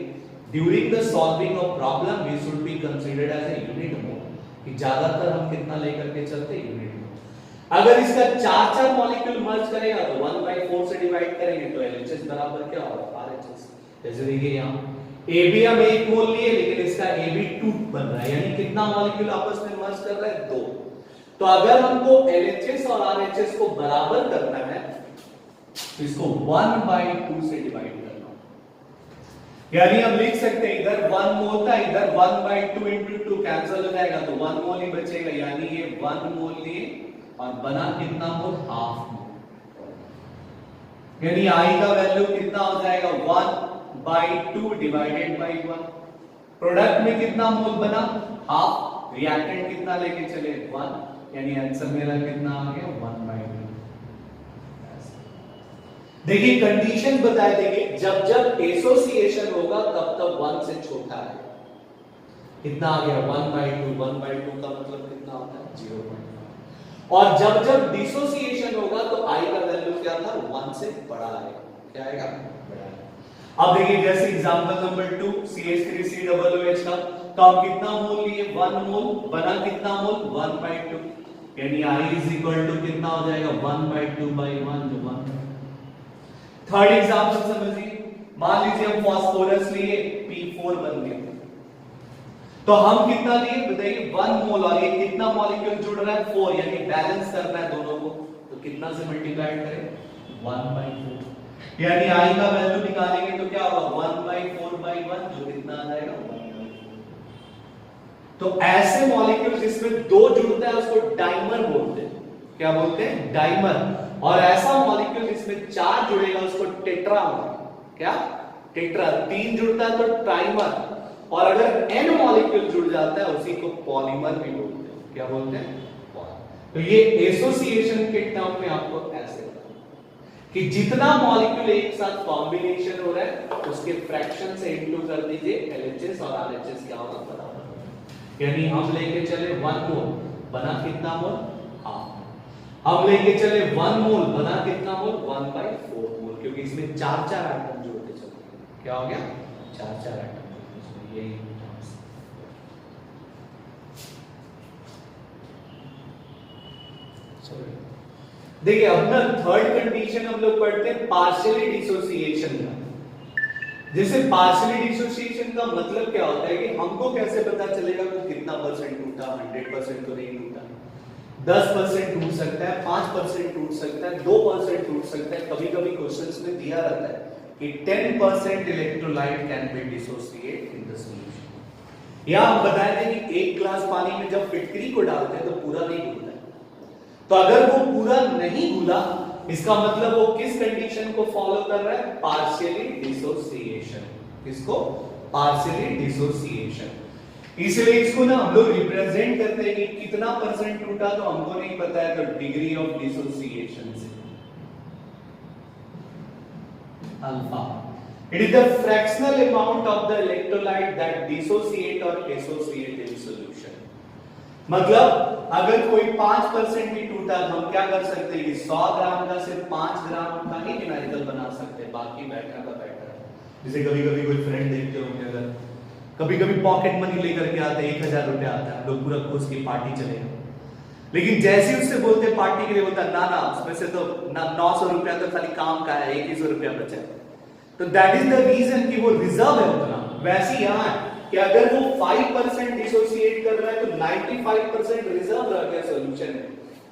during the solving of problem we should be considered as a unit mole, कि ज्यादातर हम कितना लेकर के चलते, यूनिट मोल। अगर इसका 4 मॉलिक्यूल मर्ज करेगा, तो 1/4 से डिवाइड करेंगे, तो LHS बराबर क्या होगा, RHS। जैसे देखिए यहाँ AB हम 1 मोल लिए, लेकिन इसका AB2 बन रहा है, यानी कितना मॉलिक्यूल आपस में मर्ज कर रहा है, 2। तो अगर हमको LHS और RHS को बराबर करना है, तो इसको 1/2 से डिवाइड करना, यानी हम लिख सकते हैं इधर 1 मोल था, इधर 1/2 इंटू 2 कैंसिल हो जाएगा, तो 1 मोल ही बचेगा, यानी ये 1 मोल लिए और बना कितना मोल, हाफ मोल। यानी I का वैल्यू कितना हो जाएगा, 1/2 डिवाइडेड बाई 1। प्रोडक्ट में कितना मोल बना, हाफ। रिएक्टेंट कितना लेके चले, 1, यानी आंसर मेरा कितना आ गया, 1/2। देखिए कंडीशन बताए देंगे, जब जब एसोसिएशन होगा तब तक 1 से छोटा है। कितना आ गया, 1/2। 1/2 का मतलब कितना होता है, 0.5। और जब जब डिसोसिएशन होगा, तो I का वैल्यू क्या था, 1 से बड़ा आएगा। क्या आएगा, बड़ा आएगा। अब देखिए जैसे एग्जांपल नंबर 2 CH3COOH का, तो हम कितना मोल लिए, 1 मोल, बना कितना मोल, 1/2, यानी I इज इक्वल टू कितना हो जाएगा, 1/2/1, जो 1। थर्ड एग्जांपल समझिए, मान लीजिए हम फास्फोरस लिए, P4 बन गया, तो हम कितना लिए बताइए, 1 मोल, और ये कितना मॉलिक्यूल जुड़ रहा है, 4, यानी बैलेंस करना है दोनों को, तो कितना से मल्टीप्लाई करें, 1/4, यानी I का वैल्यू निकालेंगे तो क्या होगा, 1/4/1, जो कितना आ जाएगा, 1/4। तो ऐसे मॉलिक्यूल जिसमें 2 जुड़ता है उसको डाइमर बोलते हैं। क्या बोलते हैं, डाइमर। और ऐसा मॉलिक्यूल जिसमें 4 जुड़ेगा उसको टेट्रा बोलते। क्या? टेट्रा। 3 जुड़ता है तो ट्राइमर, और अगर n मॉलिक्यूल जुड़ जाता है उसी को पॉलीमर भी बोलते हैं। क्या बोलते हैं? पॉलीमर। तो ये एसोसिएशन के टर्म में आपको ऐसे कि जितना मॉलिक्यूल एक साथ कॉम्बिनेशन हो रहा है उसके फ्रैक्शन से इनटू कर दीजिए, LHS और RHS क्या होगा बराबर। यानी हम लेके चले 1 मोल, बना कितना मोल? हाफ। हम लेके चले 1 मोल, बना कितना मोल? 1/4 मोल, क्योंकि इसमें 4 एटम जोड़ते चलते हैं। क्या हो गया? 4 एटम। यही देखिए अपना थर्ड कंडीशन हम लोग पढ़ते हैं पार्शियली डिसोसिएशन का। जैसे पार्शियली डिसोसिएशन का मतलब क्या होता है कि हमको कैसे पता चलेगा कि कितना परसेंट टूटा? 100% तो नहीं टूटा, 10% टूट सकता है, 5% टूट सकता है, 2% टूट सकता है। कभी कभी क्वेश्चंस में दिया रहता है कि 10% electrolyte can be dissociate in the solution. या हम बताए थे कि 1 ग्लास पानी में जब फिटकरी को डालते हैं तो पूरा नहीं घुलता है। तो अगर वो पूरा नहीं घुला इसका मतलब वो किस कंडीशन को फॉलो कर रहा है? Partially dissociation. किसको? Partially dissociation. इसलिए इसको ना हम लोग रिप्रेजेंट करते हैं कि कितना परसेंट टूटा, तो हमको नहीं पता है तो डिग्री ऑफ डिसोसिएशन से alpha. It is the fractional amount of the electrolyte that dissociate or associate in solution। मतलब अगर कोई 5% भी टूटा तो हम क्या कर सकते हैं कि 100 ग्राम का सिर्फ 5 ग्राम का ही न्यूमेरिकल बना सकते हैं, बाकी बैटर का बैटर। जैसे कभी कभी कोई फ्रेंड देखते होंगे, अगर कभी कभी पॉकेट मनी लेकर के आते हैं, 1000 रुपया आता है, लोग पूरा खुश की पार्टी चलेगा, लेकिन जैसे ही उससे बोलते पार्टी के लिए, बोलता ना ना उसमें से तो ना 900 रुपया तो खाली काम का है, 2100 रुपया बचा है। तो दैट इज द रीजन कि वो रिजर्व है उतना। वैसे यहां कि अगर वो 5% डिसोसिएट कर रहा है तो 95% रिजर्व रह गया सॉल्यूशन में।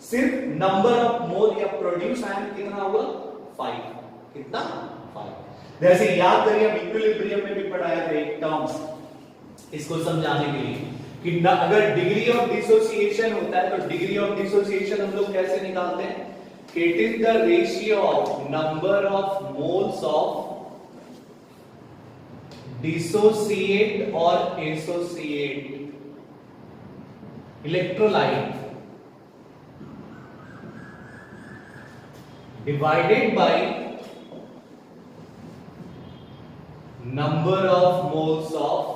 सिर्फ नंबर ऑफ मोल या प्रोड्यूस आयन कितना हुआ? 5। कितना? 5। जैसे याद करिए हम इक्विलिब्रियम में भी पढ़ाया था एक टर्म्स, इसको समझाने के लिए कि अगर डिग्री ऑफ डिसोसिएशन होता है तो डिग्री ऑफ डिसोसिएशन हम लोग कैसे निकालते हैं? It is the ratio of number of moles of dissociate और associate electrolyte divided by number of moles of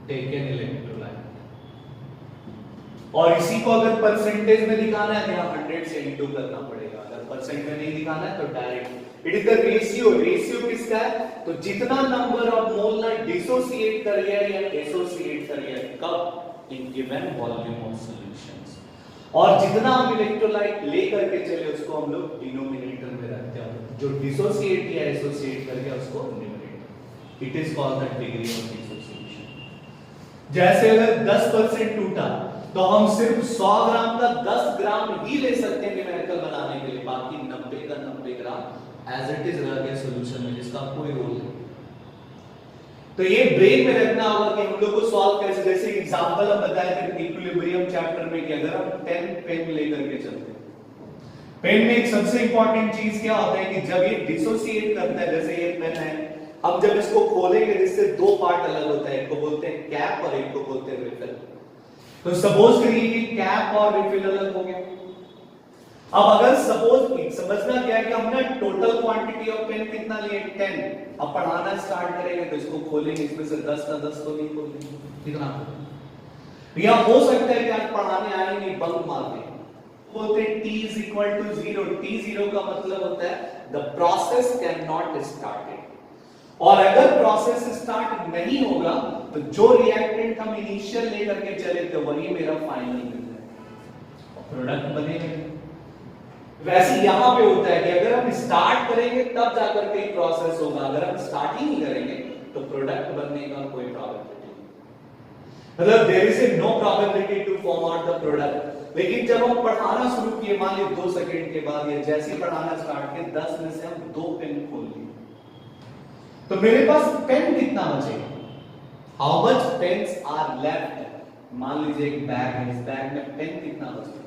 taken electrolyte. और इसी को अगर परसेंटेज में दिखाना है तो यहां 100 से इंटू करना पड़ेगा, अगर परसेंट में नहीं दिखाना है तो direct. It is the ratio. Ratio किसका है? तो जितना नंबर ऑफ मोल ना डिसोसिएट कर गया या एसोसिएट कर गया, कब? In given volume of solutions. और जितना हम इलेक्ट्रोलाइट लेकर के चले उसको हम लोग डिनोमिनेटर में रखते हैं, जो डिसोसिएट या एसोसिएट कर गया उसको numerator. It is called the degree of dissociation. जैसे अगर 10% टूटा तो हम सिर्फ 100 ग्राम का 10 ग्राम ही ले सकते हैं न्यूमेरिकल बनाने के लिए, बाकी 90 का 90 ग्राम एज इट इज रह गया सॉल्यूशन में, जिसका कोई रोल नहीं। तो ये ब्रेन में रखना होगा कि हम लोग को सॉल्व कैसे। जैसे एग्जांपल हम बताए थे इक्विलिब्रियम चैप्टर में कि अगर हम 10 पेन लेकर के चलते हैं, पेन में एक सबसे इंपॉर्टेंट चीज क्या होता है कि जब ये डिसोसिएट करता है, जैसे ये पेन है, अब जब इसको खोलेंगे जिससे 2 पार्ट अलग होता है, एक को बोलते हैं कैप और एक को बोलते हैं रिफिल। तो सपोज करिए कि कैप और रिफिल अलग हो गया। अब अगर सपोज समझना क्या है कि हमने टोटल क्वांटिटी ऑफ पेन कितना लिए? 10। अब पढ़ाना स्टार्ट करेंगे तो इसको खोलेंगे, इसमें से 10 का 10 तो नहीं खोलेंगे, कितना? या हो सकता है कि आज पढ़ाने आए नहीं, बंक मार दें। बोलते हैं t is equal to 0। t0 का मतलब होता है the process cannot started। और अगर प्रोसेस स्टार्ट नहीं होगा तो जो रिएक्टेंट हम इनिशियल लेकर के चले थे वही मेरा फाइनल मिल जाएगा, प्रोडक्ट बनेगा। वैसे यहां पे होता है कि अगर हम स्टार्ट करेंगे तब जाकर के प्रोसेस होगा, अगर हम स्टार्ट ही नहीं करेंगे तो प्रोडक्ट बनने का कोई प्रोबेबिलिटी नहीं। मतलब there is no probability to form out the product. लेकिन जब हम पढ़ाना शुरू किए, मान लीजिए 2 सेकंड के बाद या जैसे ही पढ़ाना स्टार्ट किए, 10 में से हम 2 पेन खोल लिए, तो मेरे पास पेन कितना बचेगा? How much pens are left? मान लीजिए एक बैग है, इस बैग में पेन कितना बचेगा?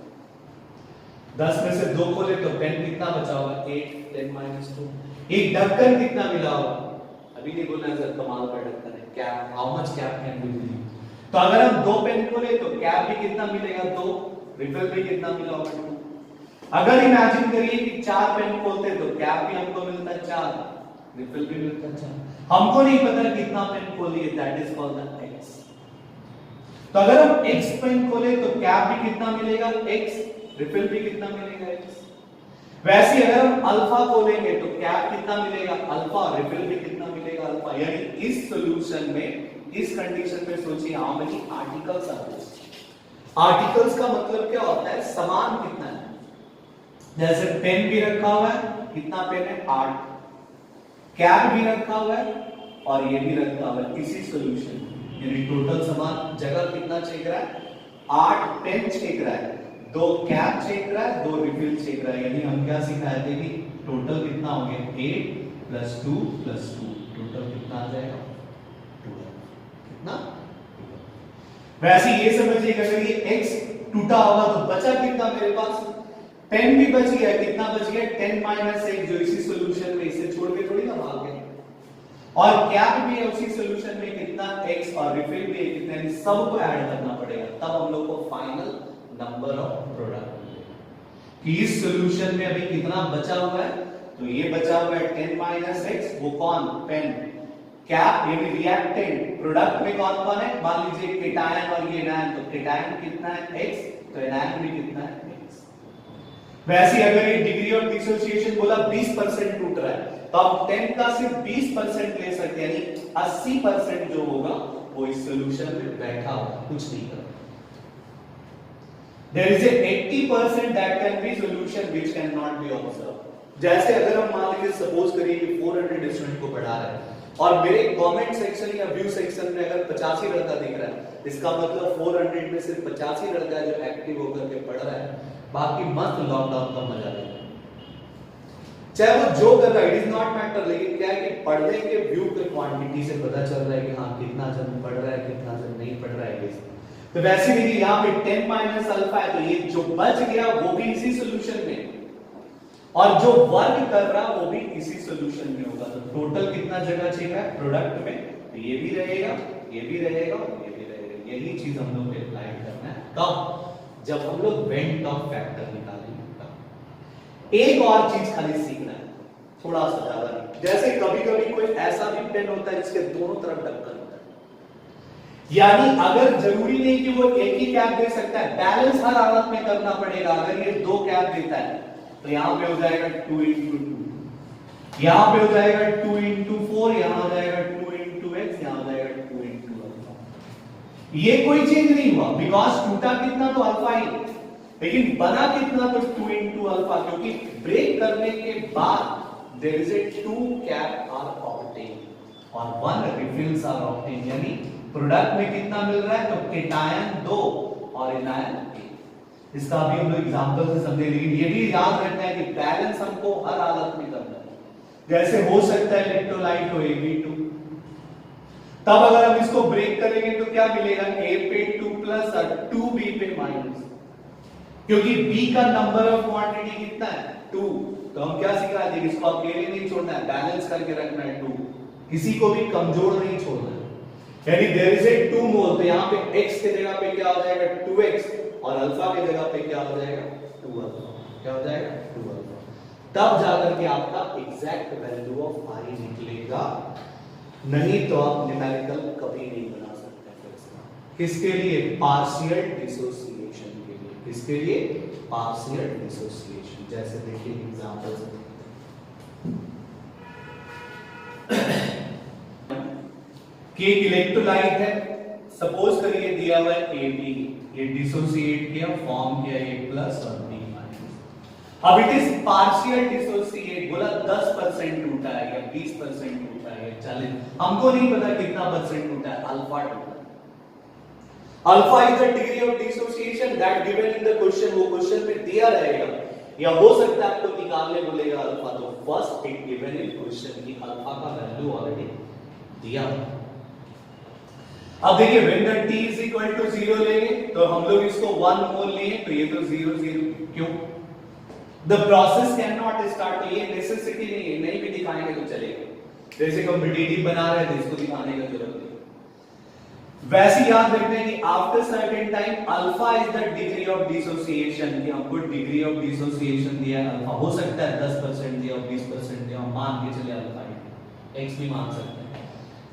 10 में से 2 खोले तो 10 कितना बचा होगा 8 10 माइनस 2। एक ढक्कन कितना मिला होगा, अभी नहीं बोलना सर कमाल का ढक्कन है, cap how much cap can be used. तो अगर हम 2 पेन खोले तो कैप भी कितना मिलेगा 2, रिफिल भी कितना मिला होगा 2। अगर इमेजिन करिए कि 4 पेन खोलते तो कैप भी हमको मिलता है 4, रिफिल भी मिलता है 4। हमको नहीं पता कितना पेन खोलिए, that is called the x. तो अगर हम x पेन खोले तो कैप भी कितना मिलेगा x, रिफिल भी कितना मिलेगा x। वैसे अगर हम अल्फा खोलेंगे तो कैप कितना मिलेगा अल्फा, रिफिल भी कितना मिलेगा अल्फा। यानी इस सॉल्यूशन में इस कंडीशन में सोचिए how many articles are there. Articles का मतलब क्या होता है, समान कितना है। जैसे पेन भी रखा हुआ है, कितना पेन है 8, कैप भी रखा हुआ है और ये भी रखा हुआ है इसी सॉल्यूशन में। यानी टोटल समान जगह कितना चेक रहा है, 8 पेन चेक रहा है, 2 कैप चेक रहा है, 2 रिफिल चेक रहा है। यानी हम क्या सिखाए थे कि टोटल कितना हो गया 8 + 2 + 2, टोटल कितना आ जाएगा 12। कितना, वैसे ये समझिए अगर ये x टूटा होगा तो बचा कितना मेरे पास, पेन भी बच गया, कितना बच गया 10 - 1 जो इसी सॉल्यूशन में, इसे छोड़ के थोड़ी ना भाग गए। और कैप भी है उसी सॉल्यूशन में, कितना x और रिफिल भी है कितना, इन सबको ऐड करना पड़ेगा तब हम लोग को फाइनल नंबर ऑफ प्रोडक्ट मिलेगा कि इस सॉल्यूशन में अभी कितना बचा हुआ है। तो ये बचा हुआ है 10 - x, वो कौन, पेन। कैप यानी रिएक्टेंट, प्रोडक्ट में कौन कौन है, मान लीजिए केटायन और ये एनायन, तो केटायन कितना है x, तो एनायन भी कितना है x। वैसे अगर ये डिग्री ऑफ डिसोसिएशन बोला 20% टूट रहा है तो हम 10 का सिर्फ 20% ले सकते हैं, यानी 80% जो होगा वो इस सॉल्यूशन में बैठा होगा, कुछ नहीं कर। There is a 80% that can be solution which cannot be observed। जैसे अगर हम मान लीजिए सपोज करिए कि 400 स्टूडेंट को पढ़ा रहे हैं और मेरे कमेंट सेक्शन या व्यू सेक्शन में अगर 85 लड़का दिख रहा है, इसका मतलब 400 में सिर्फ 85 लड़का जो एक्टिव होकर के पढ़ रहा है, बाकी मस्त लॉकडाउन का मजा ले, चाहे वो जो कर रहा है, इट इज नॉट मैटर। लेकिन क्या है कि पढ़ने के व्यू के क्वांटिटी से पता चल रहा है कि हाँ कितना जन पढ़ रहा है, कितना जन नहीं पढ़ रहा है। तो वैसे देखिए यहाँ पे 10 - अल्फा है, तो ये जो बच गया वो भी इसी सॉल्यूशन में, और जो वर्क कर रहा वो भी इसी सॉल्यूशन में होगा। तो टोटल कितना जगह चाहिए प्रोडक्ट में, तो ये भी रहेगा, ये भी रहेगा, ये भी रहेगा। यही चीज हम लोग को अप्लाई करना है कब, जब हम लोग वेंट ऑफ फैक्टर निकालेंगे। एक और चीज खाली सीखना है, थोड़ा सा ज्यादा नहीं। जैसे कभी कभी कोई ऐसा भी पेन होता है जिसके दोनों तरफ ढक्कन होता है, यानी अगर जरूरी नहीं कि वो एक ही कैप दे सकता है, बैलेंस हर हालत में करना पड़ेगा। अगर ये 2 कैप देता है तो यहां पे हो जाएगा 2 × 2, यहां पे हो जाएगा 2 × 4, यहां हो जाएगा 2 × x, यहां हो जाएगा 2 × अल्फा। ये कोई चेंज नहीं हुआ, बिकॉज टूटा कितना तो अल्फा ही, लेकिन बना कितना तो 2 × अल्फा, क्योंकि ब्रेक करने के बाद there is a 2 cap are obtained और 1 refills are obtained। यानी प्रोडक्ट में कितना मिल रहा है, तो केटायन 2 और एनायन 1। इसका अभी हम लोग एग्जांपल से समझे, लेकिन ये भी याद रखना है कि बैलेंस हमको हर हालत में करना है। जैसे हो सकता है इलेक्ट्रोलाइट हो Ab2, तब अगर हम इसको ब्रेक करेंगे तो क्या मिलेगा, A पे 2+ और 2B पे माइनस, क्योंकि B का नंबर ऑफ क्वांटिटी कितना है 2। तो हम क्या सीखा है, इसको अकेले नहीं छोड़ना है, बैलेंस करके रखना है 2, किसी को भी कमजोर नहीं छोड़ना है। यानी देयर इज ए 2 मोल, तो यहां पे x के जगह पे क्या हो जाएगा 2x और अल्फा के जगह पे क्या हो जाएगा 2 अल्फा, क्या हो जाएगा 2 अल्फा। तब जाकर के आपका एग्जैक्ट वैल्यू ऑफ I निकलेगा, नहीं तो आप न्यूमेरिकल कभी नहीं बना सकते। किसके लिए, पार्शियल डिसोसिएशन के लिए। किसके लिए, पार्शियल डिसोसिएशन। जैसे देखिए एग्जांपल कि एक इलेक्ट्रोलाइट है, सपोज करिए दिया हुआ है Ab, ये डिसोसिएट किया, फॉर्म किया A+ और B-। अब इट इज पार्शियल डिसोसिएट, बोला 10% टूटा है या 20% टूटा है, चलिए हमको नहीं पता कितना परसेंट टूटा है, अल्फा टूटा है। Alpha is the degree of dissociation that given in the question, वो क्वेश्चन में दिया रहेगा, या हो सकता है आपको निकालने बोलेगा अल्फा, तो first it given in question की अल्फा का वैल्यू ऑलरेडी दिया। अब देखिए व्हेन द t = 0 लेंगे तो हम लोग इसको 1 मोल लिए, तो ये तो 0 0, क्यों, the process can not start, तो ये नेसेसिटी नहीं है, नहीं भी दिखाएंगे तो चलेगा। जैसे कॉम्पिटिटिव बना रहे थे, इसको दिखाने की जरूरत नहीं। वैसे याद रखना है कि after certain time alpha is the degree of dissociation, कि हमको डिग्री ऑफ डिसोसिएशन दिया है अल्फा, हो सकता है 10% दिया, 20% दिया, मान के चले अल्फा x भी मान सकते हैं।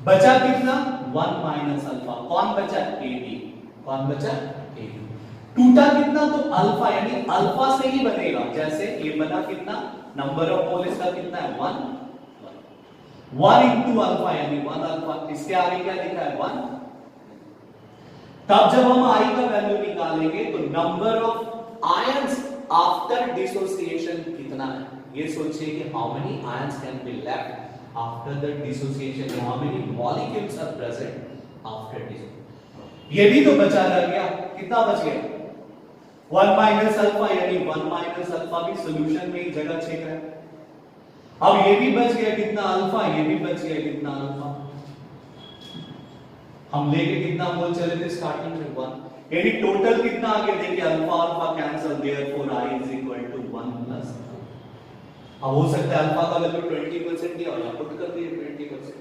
बचा कितना 1 माइनस अल्फा, कौन बचा AB, कौन बचा AB। टूटा कितना, तो अल्फा, यानी अल्फा से ही बनेगा। जैसे ये बना कितना, नंबर ऑफ मोल इसका कितना है 1 इंटू अल्फा, यानी 1 अल्फा, इसके आगे क्या लिखा है 1। तब जब हम I का वैल्यू निकालेंगे तो number of ions after dissociation कितना है, ये सोचिए कि how many ions can be left after the dissociation, how many molecules are present after dissociation. ये भी तो बचा रह गया, कितना बच गया 1 माइनस अल्फा, यानी 1 माइनस अल्फा भी सॉल्यूशन में एक जगह छेक है। अब ये भी बच गया कितना अल्फा, ये भी बच गया कितना अल्फा। हम लेके कितना मोल चले थे स्टार्टिंग में 1, यानी टोटल कितना आ गया, देखिए alpha alpha cancel, therefore I is equal to 1 plus. अब हो सकता है अल्फा का वैल्यू 20% दिया और यहां पुट कर दिए 20%,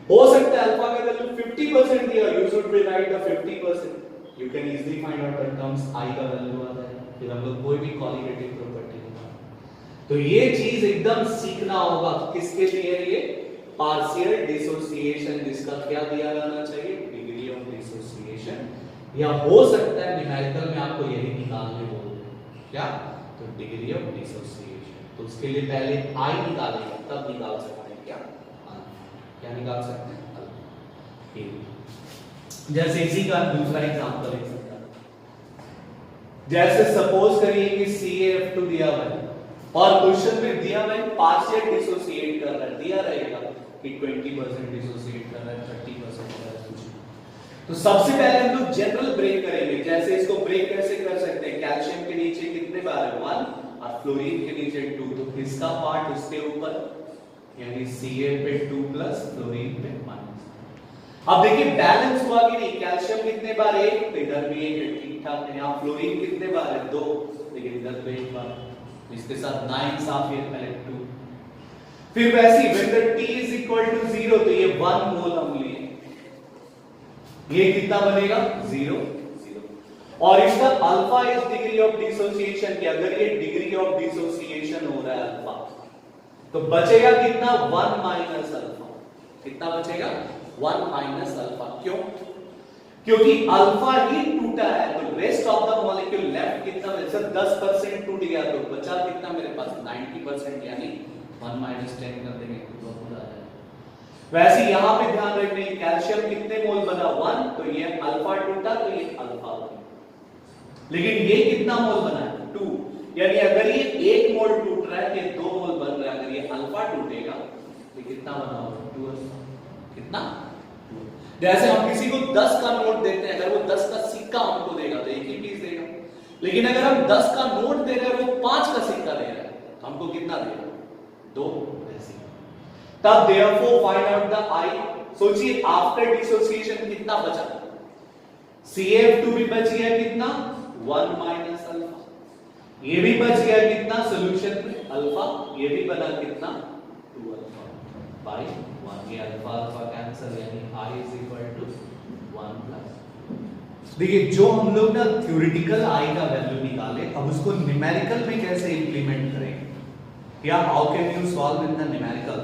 हो सकता है अल्फा का वैल्यू 50% दिया, you should be right the 50%, you can easily find out in terms I का वैल्यू आ जाए, फिर हम लोग कोई भी क्वालिटेटिव प्रॉपर्टी निकाल। तो ये चीज एकदम सीखना होगा, किसके लिए, ये पार्शियल डिसोसिएशन, जिसका क्या दिया जाना चाहिए, डिग्री ऑफ डिसोसिएशन, या हो सकता है न्यूमेरिकल में आपको यही निकालने बोल दे, क्या, तो डिग्री ऑफ डिसोसिएशन। तो उसके लिए पहले I निकालेंगे, तब निकाल सकते हैं क्या, क्या निकाल सकते हैं। जैसे इसी का दूसरा एग्जांपल ले सकते हैं, जैसे सपोज करिए कि CaF2 दिया हुआ है और क्वेश्चन में दिया हुआ है पार्शियल डिसोसिएट कर रहा है, दिया रहेगा कि 20% डिसोसिएट कर रहा है, 30% कर रहा है कुछ। तो सबसे पहले हम लोग जनरल ब्रेक करेंगे। जैसे इसको ब्रेक कैसे कर सकते हैं, कैल्शियम के नीचे कितने बार है 1 और फ्लोरीन के नीचे 2, तो किसका पार्ट उसके ऊपर, यानी Ca पे 2 प्लस फ्लोरीन पे 1। अब देखिए बैलेंस हुआ कि नहीं, कैल्शियम कितने बार 1, तो इधर भी 1 ठीक ठाक है। यहाँ फ्लोरीन कितने बार है 2, लेकिन इधर पे 1 बार, इसके साथ 9 साफ ये पहले 2। फिर वैसे ही when the T is equal to 0, तो ये 1 मोल हम लिए, ये कितना बनेगा 0 0। और इसका alpha is degree of dissociation, कि अगर ये डिग्री ऑफ डिसोसिएशन हो रहा है अल्फा, तो बचेगा कितना 1 माइनस अल्फा, कितना बचेगा 1 माइनस अल्फा। क्यों, क्योंकि अल्फा ही टूटा है, तो rest of the molecule left कितना, जैसे 10% टूट गया तो बचा कितना मेरे पास 90%, यानी 1 माइनस 10 कर देंगे तो पूरा आ जाएगा। वैसे यहां पे ध्यान रखने, कैल्शियम कितने मोल बना 1, तो ये अल्फा टूटा तो ये अल्फा बना, लेकिन ये कितना मोल बना है 2, यानी अगर ये 1 मोल टूट रहा है, ये 2 मोल बन रहा है, अगर ये अल्फा टूटेगा तो कितना बना होगा 2 अल्फा, कितना। जैसे हम किसी को 10 का नोट देते हैं, अगर वो 10 का सिक्का हमको देगा तो एक ही पीस देगा, लेकिन अगर हम 10 का नोट दे रहे हैं, वो 5 का सिक्का दे रहा है, तो हमको कितना देगा 2। तब therefore find out the I, सोचिए आफ्टर डिसोसिएशन कितना बचा, CaF2 भी बच गया कितना 1 माइनस अल्फा, ये भी बच गया कितना सॉल्यूशन में अल्फा, ये भी बना कितना 2 अल्फा बाय 1, ये अल्फा अल्फा कैंसिल, यानी I is equal to 1 plus. देखिए जो हम लोग ना थ्योरेटिकल I का वैल्यू निकाले, अब उसको न्यूमेरिकल में कैसे इंप्लीमेंट करेंगे, या how can you solve in the numerical,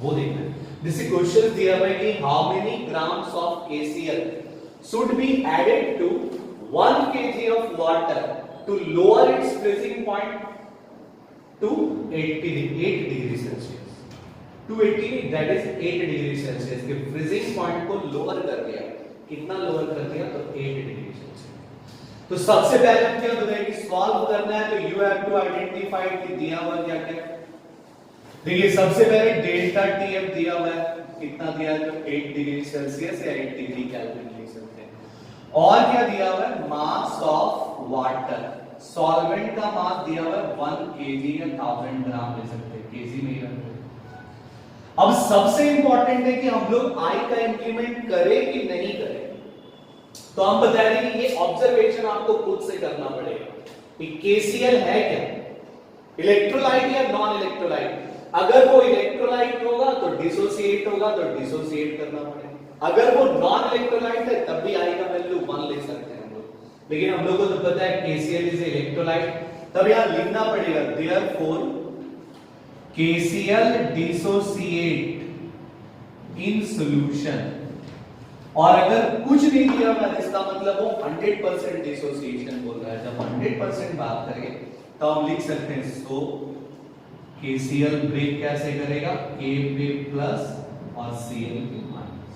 वो देखना है। दिस क्वेश्चन दिया हुआ है कि how many grams of KCl should be added to 1 kg of water to lower its freezing point to 8 degree Celsius, to 80, that is 8 degree Celsius के freezing point को lower कर दिया, कितना लोअर कर दिया, तो 8 डिग्री सेल्सियस। तो सबसे पहले हम क्या बताएंगे, सॉल्व करना है तो यू हैव टू आइडेंटिफाई कि दिया हुआ क्या क्या। देखिए सबसे पहले डेल्टा TF दिया हुआ है, कितना दिया है, तो 8 डिग्री सेल्सियस या 8 डिग्री केल्विन लिख सकते हैं। और क्या दिया हुआ है, मास ऑफ वाटर, सॉल्वेंट का मास दिया हुआ है 1 kg या 1000 ग्राम ले सकते हैं, केजी में ही रखते हैं। अब सबसे इंपॉर्टेंट है कि हम लोग I का इंप्लीमेंट करें कि नहीं करें, तो हम बता दें कि ये ऑब्जर्वेशन आपको खुद से करना पड़ेगा कि KCl है क्या, इलेक्ट्रोलाइट या नॉन इलेक्ट्रोलाइट? अगर वो इलेक्ट्रोलाइट होगा तो डिसोसिएट होगा, तो डिसोसिएट करना पड़ेगा। अगर वो नॉन इलेक्ट्रोलाइट है तब भी आई का वैल्यू 1 ले सकते हैं हम लोग, लेकिन हम लोग को तो पता है KCl इज इलेक्ट्रोलाइट, तब यहां लिखना पड़ेगा therefore KCl dissociate in solution. और अगर कुछ नहीं दिया हुआ इसका मतलब वो 100% डिसोसिएशन बोल रहा है। जब 100% बात करेंगे तो हम लिख सकते हैं सो KCl ब्रेक कैसे करेगा, K पे प्लस और Cl पे माइनस,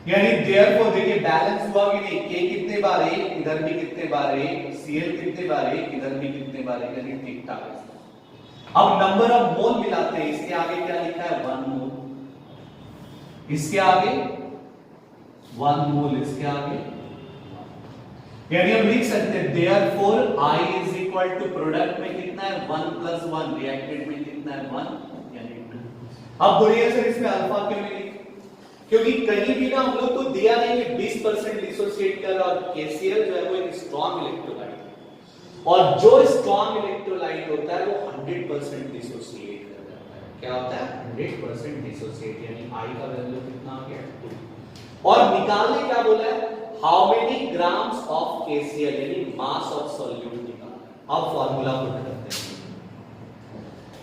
यानी देयरफॉर देखिए बैलेंस हुआ कि नहीं, K कितने बार एक, इधर भी कितने बार एक, Cl कितने बार एक, इधर भी कितने बार एक, यानी ठीक ठाक है। अब नंबर ऑफ मोल मिलाते हैं, इसके आगे क्या लिखा है 1 मोल, इसके आगे 1 मोल, इसके आगे, यानी हम लिख सकते हैं therefore I is equal to product में कितना है 1 प्लस 1, रिएक्टेंट में कितना है 1 यानी 2। अब बोलिए सर इसमें अल्फा क्यों नहीं लिखा, क्योंकि कहीं भी ना हम लोग को दिया नहीं कि 20% डिसोसिएट कर, और KCl जो है वो एक स्ट्रॉन्ग इलेक्ट्रोलाइट है, और जो स्ट्रॉन्ग इलेक्ट्रोलाइट होता है वो 100% डिसोसिएट कर जाता है। क्या होता है 100% डिसोसिएट, यानी I का वैल्यू कितना आ गया 2। और निकालने क्या बोला है, how many grams of KCl यानी मास ऑफ सॉल्यूट निकालना। अब फार्मूला पुट करते हैं,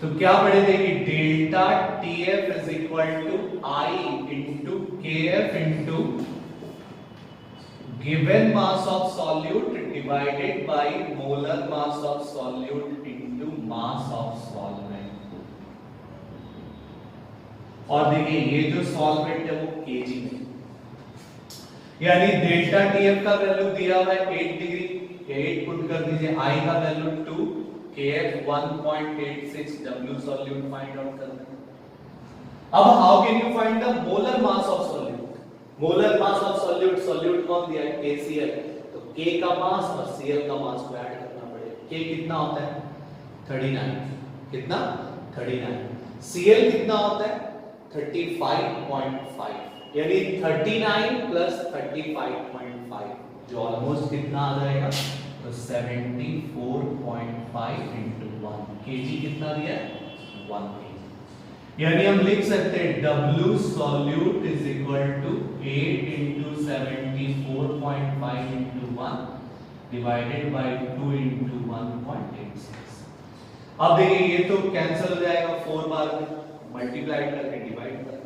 तो क्या पढ़े कि delta TF is equal to I into KF into given mass of solute divided by molar mass of solute into mass of solvent. और देखिए ये जो सॉल्वेंट है वो kg में, यानी डेल्टा TF का वैल्यू दिया हुआ है 8 डिग्री, 8 पुट कर दीजिए, I का value 2, KF 1.86, W solute find out करना है। अब how can you find the molar mass of solute? Molar mass of solute, solute कौन दिया है KCl, तो K का मास और Cl का मास को ऐड करना पड़ेगा। K कितना होता है 39, कितना 39, Cl कितना होता है 35.5, यानी 39 प्लस 35.5 जो ऑलमोस्ट कितना आ जाएगा, तो 74.5 इंटू 1, kg कितना दिया है 1 kg, यानी हम लिख सकते हैं W solute is equal to 8 into 74.5 into 1 divided by 2 into 1.86। अब देखिए ये तो कैंसिल हो जाएगा, 4 बार में मल्टीप्लाई करके डिवाइड करना,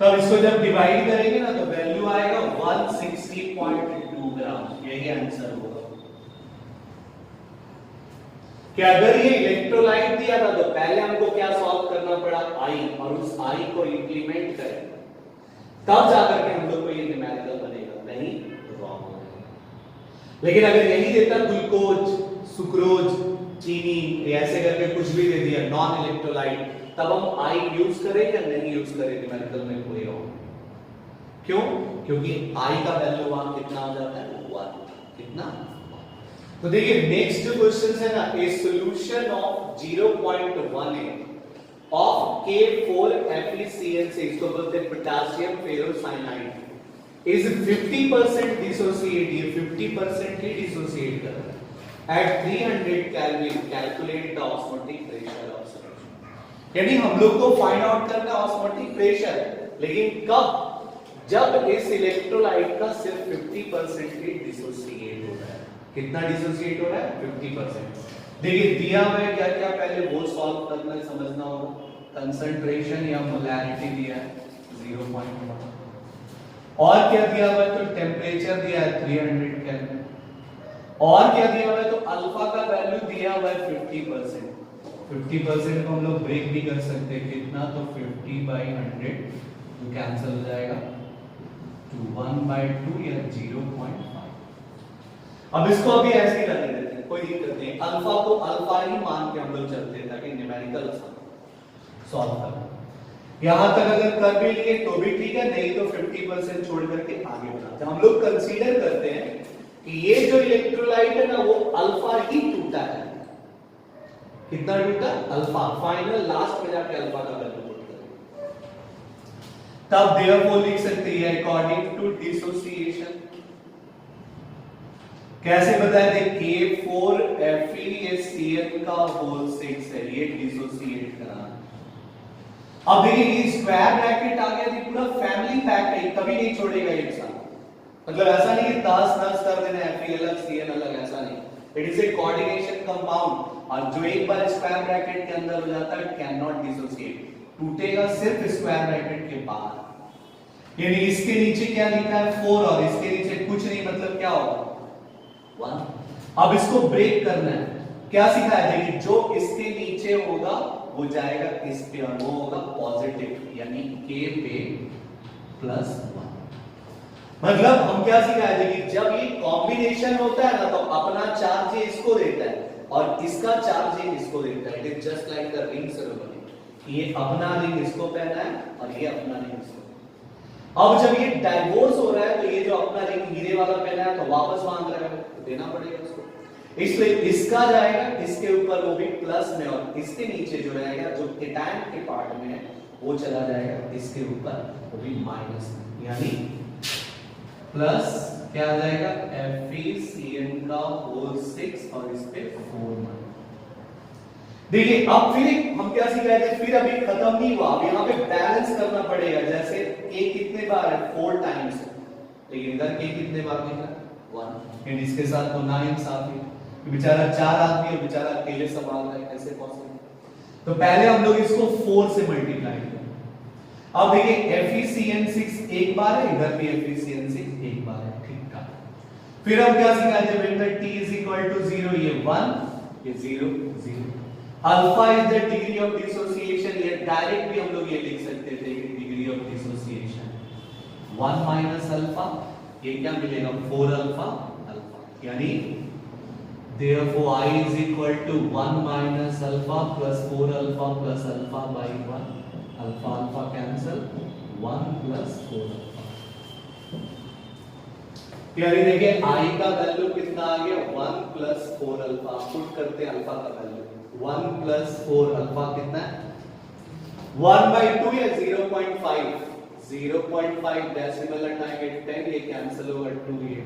तब इसको जब डिवाइड करेंगे ना तो वैल्यू आएगा 160.2 ग्राम, यही आंसर होगा। कि अगर ये इलेक्ट्रोलाइट दिया था तो पहले हमको क्या सॉल्व करना पड़ा I, और उस I को इंप्लीमेंट करें तब जाकर के हम लोग को ये न्यूमेरिकल बनेगा, नहीं रॉन्ग हो जाएगा। लेकिन अगर यही देता ग्लूकोज, सुक्रोज, चीनी ऐसे करके कुछ भी दे दिया नॉन इलेक्ट्रोलाइट, तब हम I यूज करें या नहीं यूज करें न्यूमेरिकल में कोई रॉन्ग। क्यों? क्योंकि I का वैल्यू वहां कितना हो जाता है 1, कितना। तो देखिए नेक्स्ट क्वेश्चन है ना, ए सॉल्यूशन ऑफ 0.18 ऑफ K4FeCl से, इसको बोलते हैं पोटेशियम फेरोसाइनाइड, इज 50% डिसोसिएट, ये 50% ही डिसोसिएट कर रहा है at 300 Kelvin, calculate the osmotic pressure of solution. यानी हम लोग को फाइंड आउट करना है ऑस्मोटिक प्रेशर, लेकिन कब, जब इस इलेक्ट्रोलाइट का सिर्फ 50% ही डिसोसिएट हो रहा है। कितना डिसोसिएट हो रहा है 50%। देखिए दिया हुआ है क्या क्या, पहले वो सॉल्व करना है, समझना होगा। कंसंट्रेशन या मोलैरिटी दिया है 0.1, और क्या दिया हुआ है, तो टेम्परेचर दिया है 300 केल्विन, और क्या दिया हुआ है, तो अल्फा का वैल्यू दिया हुआ है 50%। 50% को हम लोग ब्रेक भी कर सकते हैं, कितना, तो 50/100 जो कैंसिल हो जाएगा to 1/2 या 0.5। अब इसको अभी ऐसे ही रहने देते हैं, कोई दिक्कत नहीं, अल्फा को अल्फा ही मान के हम लोग चलते हैं ताकि न्यूमेरिकल सॉल्व करना। यहां तक अगर कर भी लिए तो भी ठीक है, नहीं तो 50% छोड़ करके आगे बढ़ाते हैं। हम लोग कंसीडर करते हैं कि ये जो इलेक्ट्रोलाइट है ना वो अल्फा ही टूटा है। कितना टूटा, अल्फा, फाइनल लास्ट में जाके अल्फा का वैल्यू पुट करेंगे, तब देयरफॉर लिख सकते हैं अकॉर्डिंग टू डिसोसिएशन कैसे बताया थे? K4FeCN का होल 6 है, ये डिसोसिएट करा। अब देखिए ये स्क्वायर ब्रैकेट आ गया, ये पूरा फैमिली पैक है, कभी नहीं छोड़ेगा एक साथ। मतलब ऐसा नहीं कि 10 कर देना Fe अलग CN अलग, ऐसा नहीं। It is a coordination compound, और जो एक बार स्क्वायर ब्रैकेट के अंदर हो जाता है कैन नॉट डिसोसिएट, टूटेगा सिर्फ स्क्वायर ब्रैकेट के बाहर। यानी इसके नीचे क्या लिखा है 4 और इसके नीचे कुछ नहीं, मतलब क्या होगा 1। अब इसको ब्रेक करना है, क्या सिखाया? देखिए जो इसके नीचे होगा वो जाएगा इस पे और वो होगा पॉजिटिव, यानी K पे +1। मतलब हम क्या सिखाया? देखिए जब ये कॉम्बिनेशन होता है ना तो अपना चार्ज ये इसको देता है और इसका चार्ज ये इसको देता है। It is just like the ring ceremony, ये अपना रिंग इसको पहना है और ये अपना रिंग इसको। अब जब ये डाइवोर्स हो रहा है तो ये जो अपना रिंग हीरे वाला पहना है तो वापस मांग रहा है, तो देना पड़ेगा उसको। इसलिए इसका जाएगा इसके ऊपर वो भी प्लस में, और इसके नीचे जो रहेगा जो केटायन के पार्ट में है वो चला जाएगा इसके ऊपर, वो भी माइनस में, यानी प्लस क्या आ जाएगा FeCN का होल 6 और इस पे 4। देखिए अब फिर हम क्या सीख रहे थे? फिर अभी खत्म नहीं हुआ, अब यहाँ पे बैलेंस करना पड़ेगा। जैसे K कितने बार है? 4 टाइम्स, लेकिन इधर K कितने बार लिखा? 1। एंड इसके साथ तो नाइंसाफी, बेचारा 4 आदमी और बेचारा अकेले संभाल रहा है, कैसे पॉसिबल? तो पहले हम लोग इसको 4 से मल्टीप्लाई करें। अब देखिए FeCN 6 एक बार है, इधर भी FeCN 6 एक बार है, ठीक ठाक। फिर हम क्या सीखा? जब T is equal to 0, ये 1, ये 0 0। Alpha is the degree of dissociation, ये डायरेक्ट भी हम लोग ये लिख सकते थे कि degree of dissociation 1 minus alpha, ये क्या मिलेगा 4 अल्फा अल्फा, यानी therefore I is equal to 1 minus alpha plus 4 alpha plus alpha by 1, alpha alpha cancel, 1 plus 4 alpha। यानी देखिए I का वैल्यू कितना आ गया 1 plus 4 alpha, पुट करते हैं अल्फा का वैल्यू 1 plus 4 अल्फा कितना है 1/2 या 0.5, 0.5 डेसिमल हटाएंगे 10, ये कैंसिल होगा 2, ये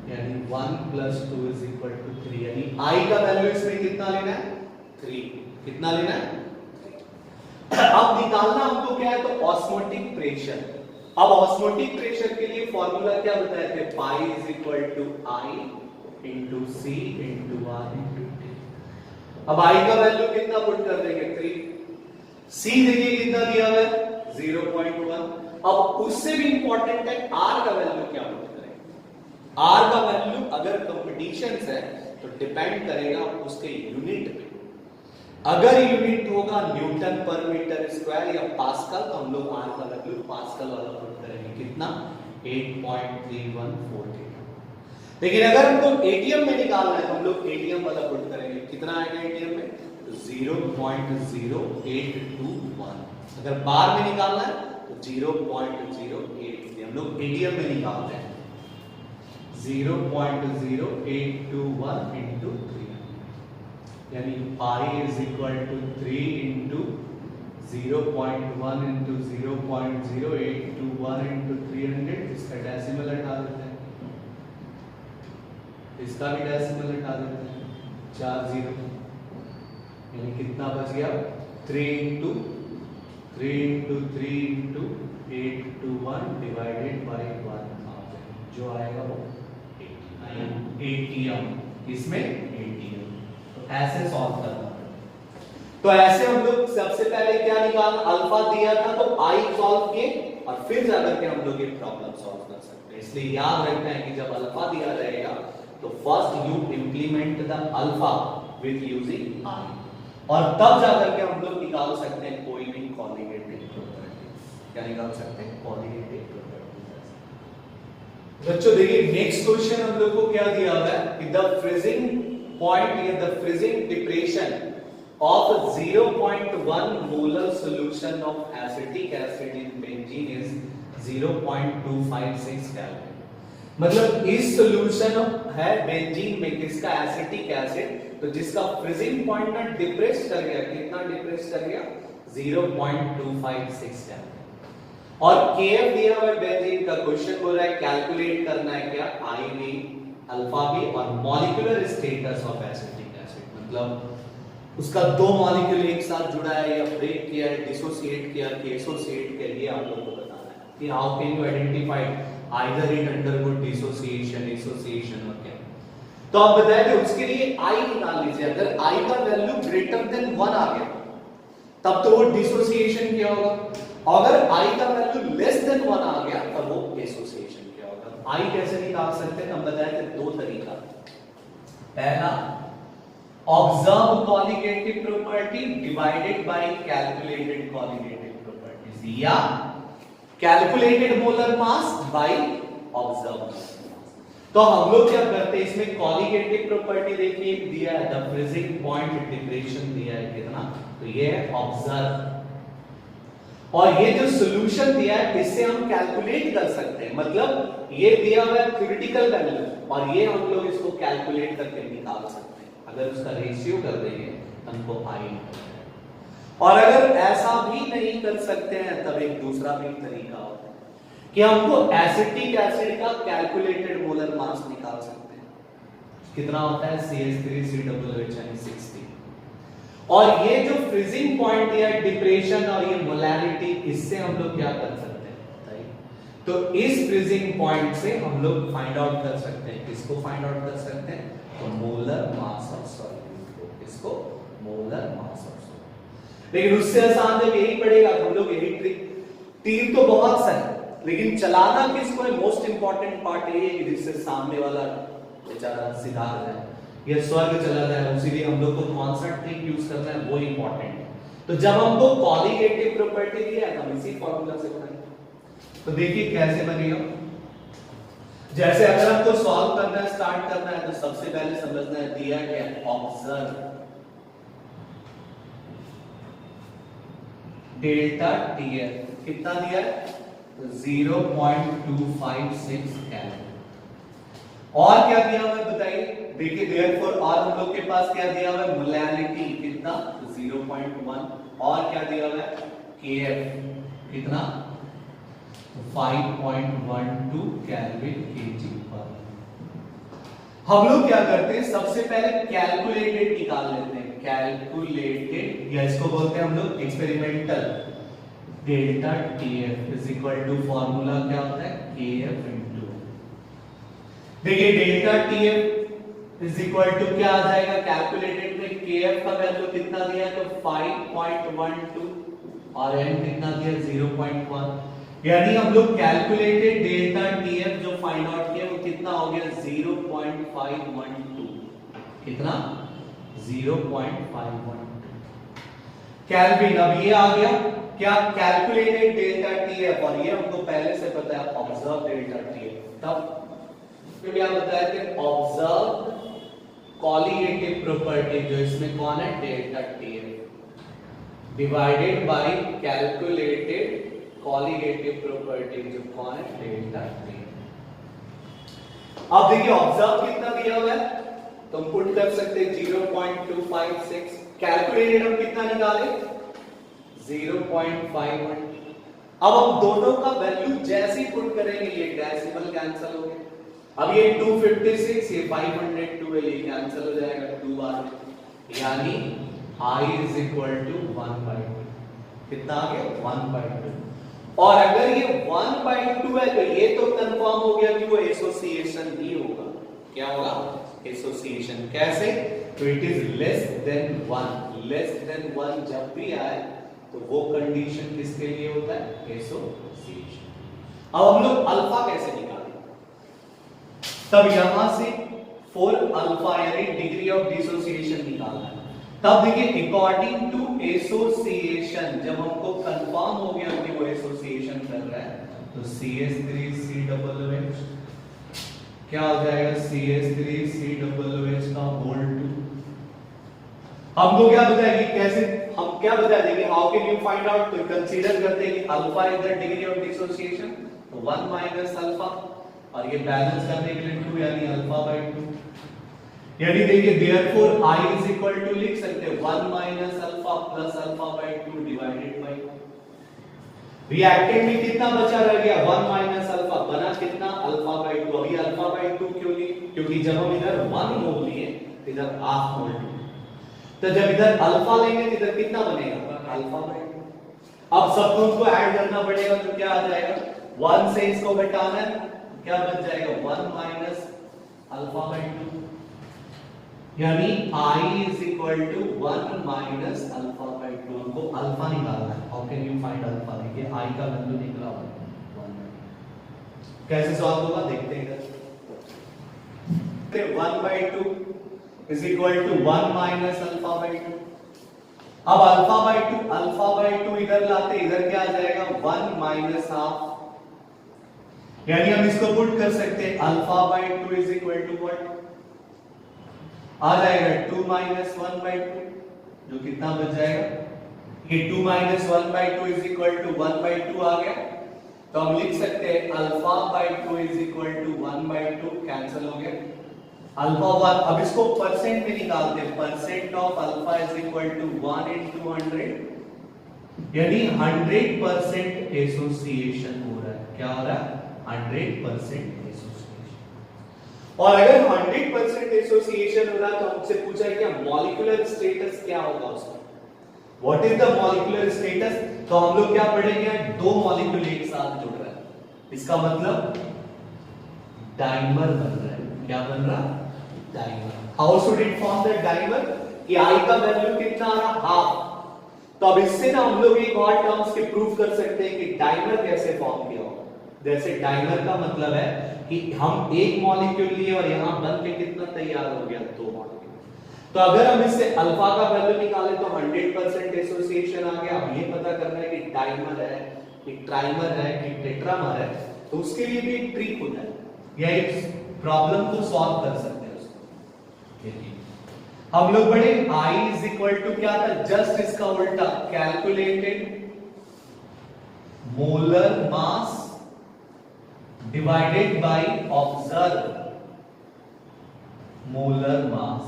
यानी 1 plus 2 is equal to 3, यानी I का वैल्यू इसमें कितना लेना है 3, कितना लेना है? अब निकालना हमको क्या है? तो ऑस्मोटिक प्रेशर। अब ऑस्मोटिक प्रेशर के लिए फॉर्मूला क्या बताए थे? Pi is equal to I into C into R into T। अब I का वैल्यू कितना पुट कर देंगे 3, C देखिए कितना दिया हुआ है 0.1। अब उससे भी इंपॉर्टेंट है R का वैल्यू क्या पुट करेंगे? R का वैल्यू अगर कंपटीशन है तो डिपेंड करेगा उसके यूनिट पे। अगर यूनिट होगा न्यूटन पर मीटर स्क्वायर या पास्कल तो हम लोग R का वैल्यू पास्कल वाला पुट करेंगे, कितना 8.3142। लेकिन अगर हमको एटीएम में निकालना है तो हम लोग एटीएम वाला पुट करेंगे, कितना आएगा एटीएम में? तो 0.0821। अगर बार में निकालना है तो 0.08, हम लोग एटीएम में निकालते हैं 0.0821 into 3, यानी pi is equal to 3 into 0.1 into 0.0821 into 300। इसका डेसिमल हटा देते हैं, इसका भी डेसिमल हटा देते हैं 4 0, यानी कितना बच गया 3 into 821 डिवाइडेड बाय 1000, जो आएगा वो एटीएम, इसमें एटीएम। तो ऐसे सॉल्व करना। तो ऐसे हम लोग सबसे पहले क्या निकालना, अल्फा दिया था तो आई सॉल्व किए और फिर जाकर के हम लोग ये प्रॉब्लम सॉल्व कर सकते हैं। इसलिए याद रखना है कि जब अल्फा दिया रहेगा तो first you implement the alpha with using I, और तब जाकर के हम लोग निकाल सकते हैं कोई भी कोलिगेटिव प्रॉपर्टीज। क्या निकाल सकते हैं? Colligative properties. बच्चों देखिए नेक्स्ट क्वेश्चन हम लोग को क्या दिया हुआ है कि द फ्रीजिंग पॉइंट या the freezing depression of 0.1 molar solution of acetic acid in benzene is 0.256 Kelvin। मतलब इस सॉल्यूशन है बेंजीन में किसका? एसिटिक एसिड, तो जिसका फ्रीजिंग पॉइंट ना डिप्रेस कर गया, कितना डिप्रेस कर गया 0.256 Kelvin। और Kf दिया हुआ है बेंजीन का, क्वेश्चन बोल रहा है कैलकुलेट करना है क्या IV अल्फा के, और molecular status of acetic acid मतलब उसका दो मॉलिक्यूल एक साथ जुड़ा है या ब्रेक किया है, डिसोसिएट किया कि एसोसिएट किया, ये आप लोग को बताना है कि how can you identify either it undergo dissociation, association और क्या। तो आप बताएं कि उसके लिए आई निकाल लीजिए। अगर आई का वैल्यू ग्रेटर देन 1 आ गया तब तो वो डिसोसिएशन क्या होगा, अगर आई का वैल्यू लेस देन 1 आ गया तब वो एसोसिएशन क्या होगा। आई कैसे निकाल सकते हैं, हम बताए थे दो तरीका। पहला observe colligative property divided by calculated colligative properties, या calculated molar mass by observe. तो हम लोग क्या करते हैं, इसमें कॉलिगेटिव प्रॉपर्टी देखिए दिया है, द फ्रीजिंग पॉइंट डिप्रेशन दिया है कितना, तो ये है ऑब्जर्व, और ये जो सॉल्यूशन दिया है इससे हम कैलकुलेट कर सकते हैं, मतलब ये दिया हुआ है थ्योरेटिकल वैल्यू और ये हम लोग इसको कैलकुलेट करके निकाल सकते हैं। अगर उसका रेशियो कर देंगे तो हमको आई निकलता है। और अगर ऐसा भी नहीं कर सकते हैं तब एक दूसरा भी तरीका होता है कि हमको एसिटिक एसिड का कैलकुलेटेड मोलर मास निकाल सकते हैं। कितना होता है, CH3COOH यानी 60। और ये जो फ्रीजिंग पॉइंट दिया है डिप्रेशन और ये मोलैरिटी, इससे हम लोग क्या कर सकते हैं बताइए। तो इस फ्रीजिंग पॉइंट से हम लोग फाइंड आउट कर सकते हैं, किसको फाइंड आउट कर सकते हैं, तो मोलर मास ऑफ सॉल्यूट को, इसको मोलर मास ऑफ सॉल्यूट। लेकिन उससे आसान जब यही पड़ेगा तो हम लोग यही ट्रिक, तीर तो बहुत सा है लेकिन चलाना किसको है, मोस्ट इंपॉर्टेंट पार्ट ये है कि जिससे सामने वाला बेचारा सीधा हो जाए, ये स्वर्ग चला जाए, उसीलिए हम लोग को कौन सा ट्रिक यूज करना है वो इंपॉर्टेंट है। तो जब हमको कॉलिगेटिव प्रॉपर्टी दिया है हम इसी फॉर्मूला से बनाएंगे। तो देखिए कैसे बनेगा, जैसे अगर हमको सॉल्व करना है, स्टार्ट करना है, तो सबसे पहले समझना है दिया क्या, ऑब्जर्व डेल्टा टीएफ कितना दिया है, 0.256 कैलोरी। और क्या दिया हुआ है बताइए, देखिए देयरफॉर और हम लोग के पास क्या दिया हुआ है, मोलैरिटी कितना 0.1, और क्या दिया हुआ है, केएफ कितना 5.12 केल्विन केजी पर। हम लोग क्या करते हैं, सबसे पहले कैलकुलेटेड निकाल लेते हैं, कैलकुलेटेड या इसको बोलते हैं हम लोग experimental, delta TF is equal to formula क्या होता है, केएफ इनटू, देखिए delta TF is equal to क्या आ जाएगा, कैलकुलेटेड में केएफ का वैल्यू कितना दिया है, तो 5.12 और एन कितना दिया 0.1, यानी हम लोग कैलकुलेटेड डेल्टा टीएफ जो फाइंड आउट किया वो कितना हो गया 0.512, कितना 0.512 केल्विन। अब ये आ गया क्या, कैलकुलेटेड डेल्टा टीएफ, और ये हमको पहले से पता है ऑब्जर्व डेल्टा टीएफ। तब फिर क्या बताया कि ऑब्जर्व कॉलिगेटिव प्रॉपर्टी जो इसमें कौन है, delta TF divided by calculated colligative property जो कौन है, डेल्टा टीएफ। अब देखिए ऑब्जर्व कितना दिया हुआ है, तो हम पुट कर सकते हैं 0.256, कैलकुलेटेड हम कितना निकाले 0.51। अब हम दोनों का वैल्यू जैसे ही पुट करेंगे ये डेसिमल कैंसिल हो गए। अब ये 256 ये 502 है, ये कैंसिल हो जाएगा 2 बार, यानी I is equal to 1/2, कितना आ गया 1/2। और अगर ये 1/2 है तो ये तो कंफर्म हो गया कि वो एसोसिएशन ही होगा, क्या होगा, एसोसिएशन। कैसे, तो it is less than 1, less than 1 जब भी आए तो वो कंडीशन किसके लिए होता है, एसोसिएशन। अब हम लोग अल्फा कैसे निकालें, तब यहां से 4 अल्फा यानी डिग्री ऑफ डिसोसिएशन निकालना है। तब देखिए अकॉर्डिंग टू एसोसिएशन, जब हमको कंफर्म हो गया कि वो एसोसिएशन कर रहा है तो CH3COOH क्या हो जाएगा, CH3COOH का होल 2। हमको क्या बताएगी, कैसे हम क्या बता देंगे, how can you find out, तो कंसीडर करते हैं कि alpha is the degree of dissociation, तो 1 माइनस अल्फा, और ये बैलेंस करने के लिए 2 यानी अल्फा/2, यानी देखिए therefore I is equal to लिख सकते हैं 1 माइनस अल्फा प्लस अल्फा/2 डिवाइडेड बाय, रिएक्टेंट में कितना बचा रह गया 1 माइनस अल्फा, बना कितना अल्फा बाई 2। अभी अल्फा बाई 2 क्यों लिए, क्योंकि जब हम इधर 1 मोल लिए इधर हाफ मोल, तो जब इधर अल्फा लेंगे तो इधर कितना बनेगा अल्फा बाई 2। अब सब को ऐड करना पड़ेगा तो क्या आ जाएगा 1 से इसको घटाना है, क्या बच जाएगा 1 माइनस अल्फा बाई 2, यानी I is equal to 1 minus alpha by 2। हमको अल्फा निकालना है। How can you find alpha? देखिए I का वैल्यू निकला 1। कैसे सॉल्व होगा देखते हैं। 1 by 2 is equal to 1 minus alpha by 2। अब अल्फा by 2 इधर लाते, इधर क्या आ जाएगा 1 minus हाफ, यानी हम इसको पुट कर सकते हैं alpha by 2 is equal to what आ जाएगा 2 minus 1 by 2, जो कितना बच जाएगा ये 2 minus 1 by 2 is equal to 1 by 2 आ गया। तो हम लिख सकते हैं alpha by 2 is equal to 1 by 2, cancel हो गया अल्फा 1। अब इसको परसेंट में निकालते हैं, percent of alpha is equal to 1 into 100, यानी 100% एसोसिएशन हो रहा है। क्या हो रहा है 100% एसोसिएशन। और अगर 100% एसोसिएशन हो रहा है तो हमसे पूछा है क्या मॉलिक्यूलर स्टेटस क्या होगा उसका, what is the molecular status. तो हम लोग क्या पढ़ेंगे, दो मॉलिक्यूल एक साथ जुड़ रहा है, इसका मतलब डाइमर बन रहा है। क्या बन रहा dimer. How should it form the dimer कि I का वैल्यू कितना आ रहा हाफ। तो अब इससे ना हम लोग एक और टर्म्स के प्रूव कर सकते हैं कि डाइमर कैसे फॉर्म किया होगा। जैसे डाइमर का मतलब है कि हम एक मॉलिक्यूल लिए और यहां बन के कितना तैयार हो गया 2 मॉलिक्यूल। तो अगर हम इससे अल्फा का वैल्यू निकालें तो 100% एसोसिएशन आ गया। अब ये पता करना है कि डाइमर है कि ट्राइमर है कि टेट्रामर है, तो उसके लिए भी एक ट्रिक होता है या एक प्रॉब्लम को सॉल्व कर सकते हैं उसको। हम लोग पढ़े I इज इक्वल टू क्या था, जस्ट इसका उल्टा calculated molar mass divided by observe molar मास।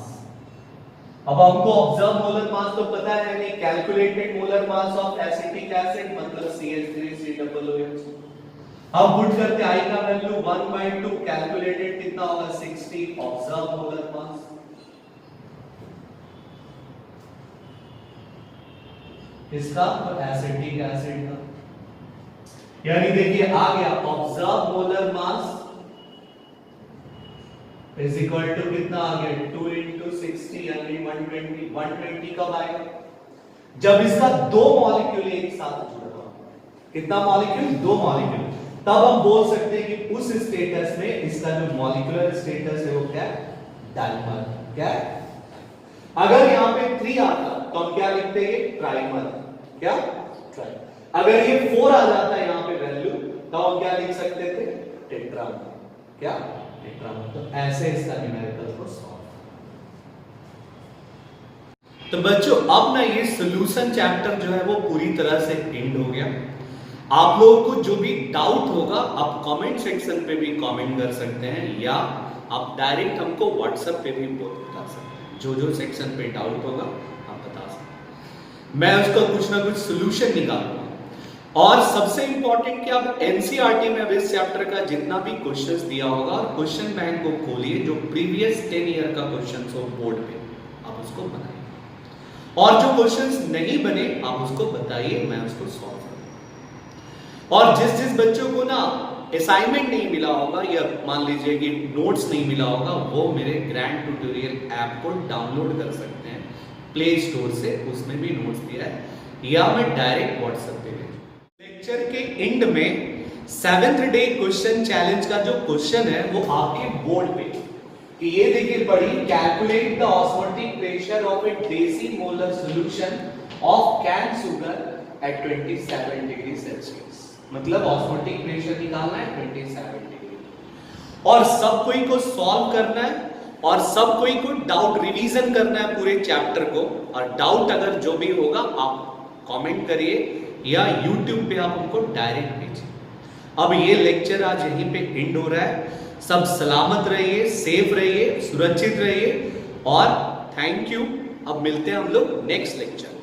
अब हमको ऑब्जर्व मोलर मास तो पता है नहीं, calculated molar mass of acetic acid मतलब CH3COOH। अब पुट करते I का वैल्यू 1 by 2, कैलकुलेटेड कितना होगा 60, ऑब्जर्व मोलर मास इसका तो एसिटिक एसिड का, यानी देखिए आ गया observe molar mass is equal to कितना आ गया 2 into 60 यानी 120। 120 कब आएगा जब इसका दो मॉलिक्यूल एक साथ जुड़ रहा हो। कितना मॉलिक्यूल 2 मॉलिक्यूल। तब हम बोल सकते हैं कि उस स्टेटस में इसका जो मॉलिक्यूलर स्टेटस है वो क्या है डाइमर। क्या है? अगर यहां पे 3 आता तो हम क्या लिखते हैं ट्राइमर। क्या ट्राइमर। अगर ये 4 आ जाता है यहां पे वैल्यू तो हम क्या लिख सकते थे टेट्रामर। क्या टेट्रामर। तो ऐसे इसका न्यूमेरिकल को सॉल्व। तो बच्चों अब ना ये सॉल्यूशन चैप्टर जो है वो पूरी तरह से एंड हो गया। आप लोगों को जो भी डाउट होगा आप कमेंट सेक्शन पे भी कमेंट कर सकते हैं या आप डायरेक्ट हमको व्हाट्सएप पे भी बता सकते हैं। जो सेक्शन पे डाउट होगा आप बता सकते हैं, मैं उसका कुछ ना कुछ सोल्यूशन निकालूंगा। और सबसे इंपॉर्टेंट कि आप एनसीईआरटी में अब इस चैप्टर का जितना भी क्वेश्चंस दिया होगा और क्वेश्चन बैंक को खोलिए, जो प्रीवियस 10 ईयर का क्वेश्चन हो बोर्ड पे आप उसको बनाइए और जो क्वेश्चंस नहीं बने आप उसको बताइए, मैं उसको सॉल्व करूंगा। और जिस बच्चों को ना असाइनमेंट नहीं मिला होगा या मान लीजिए कि नोट्स नहीं मिला होगा, वो मेरे ग्रैंड ट्यूटोरियल ऐप को डाउनलोड कर सकते हैं प्ले स्टोर से, उसमें भी नोट्स दिया है, या मैं डायरेक्ट व्हाट्सएप पे भेजूंगा। लेक्चर के एंड में 7th डे क्वेश्चन चैलेंज का जो क्वेश्चन है वो आपके बोर्ड पे कि ये देखिए पढ़िए, calculate the osmotic pressure of a decimolar solution of cane sugar at 27 degree Celsius. मतलब ऑस्मोटिक प्रेशर निकालना है 27 डिग्री और सब कोई को सॉल्व करना है और सब कोई को डाउट रिवीजन करना है पूरे चैप्टर को। और डाउट अगर जो भी होगा आप कमेंट करिए या YouTube पे आप हमको डायरेक्ट भेजिए। अब ये लेक्चर आज यहीं पे एंड हो रहा है। सब सलामत रहिए, सेफ रहिए, सुरक्षित रहिए और थैंक यू। अब मिलते हैं हम लोग नेक्स्ट लेक्चर।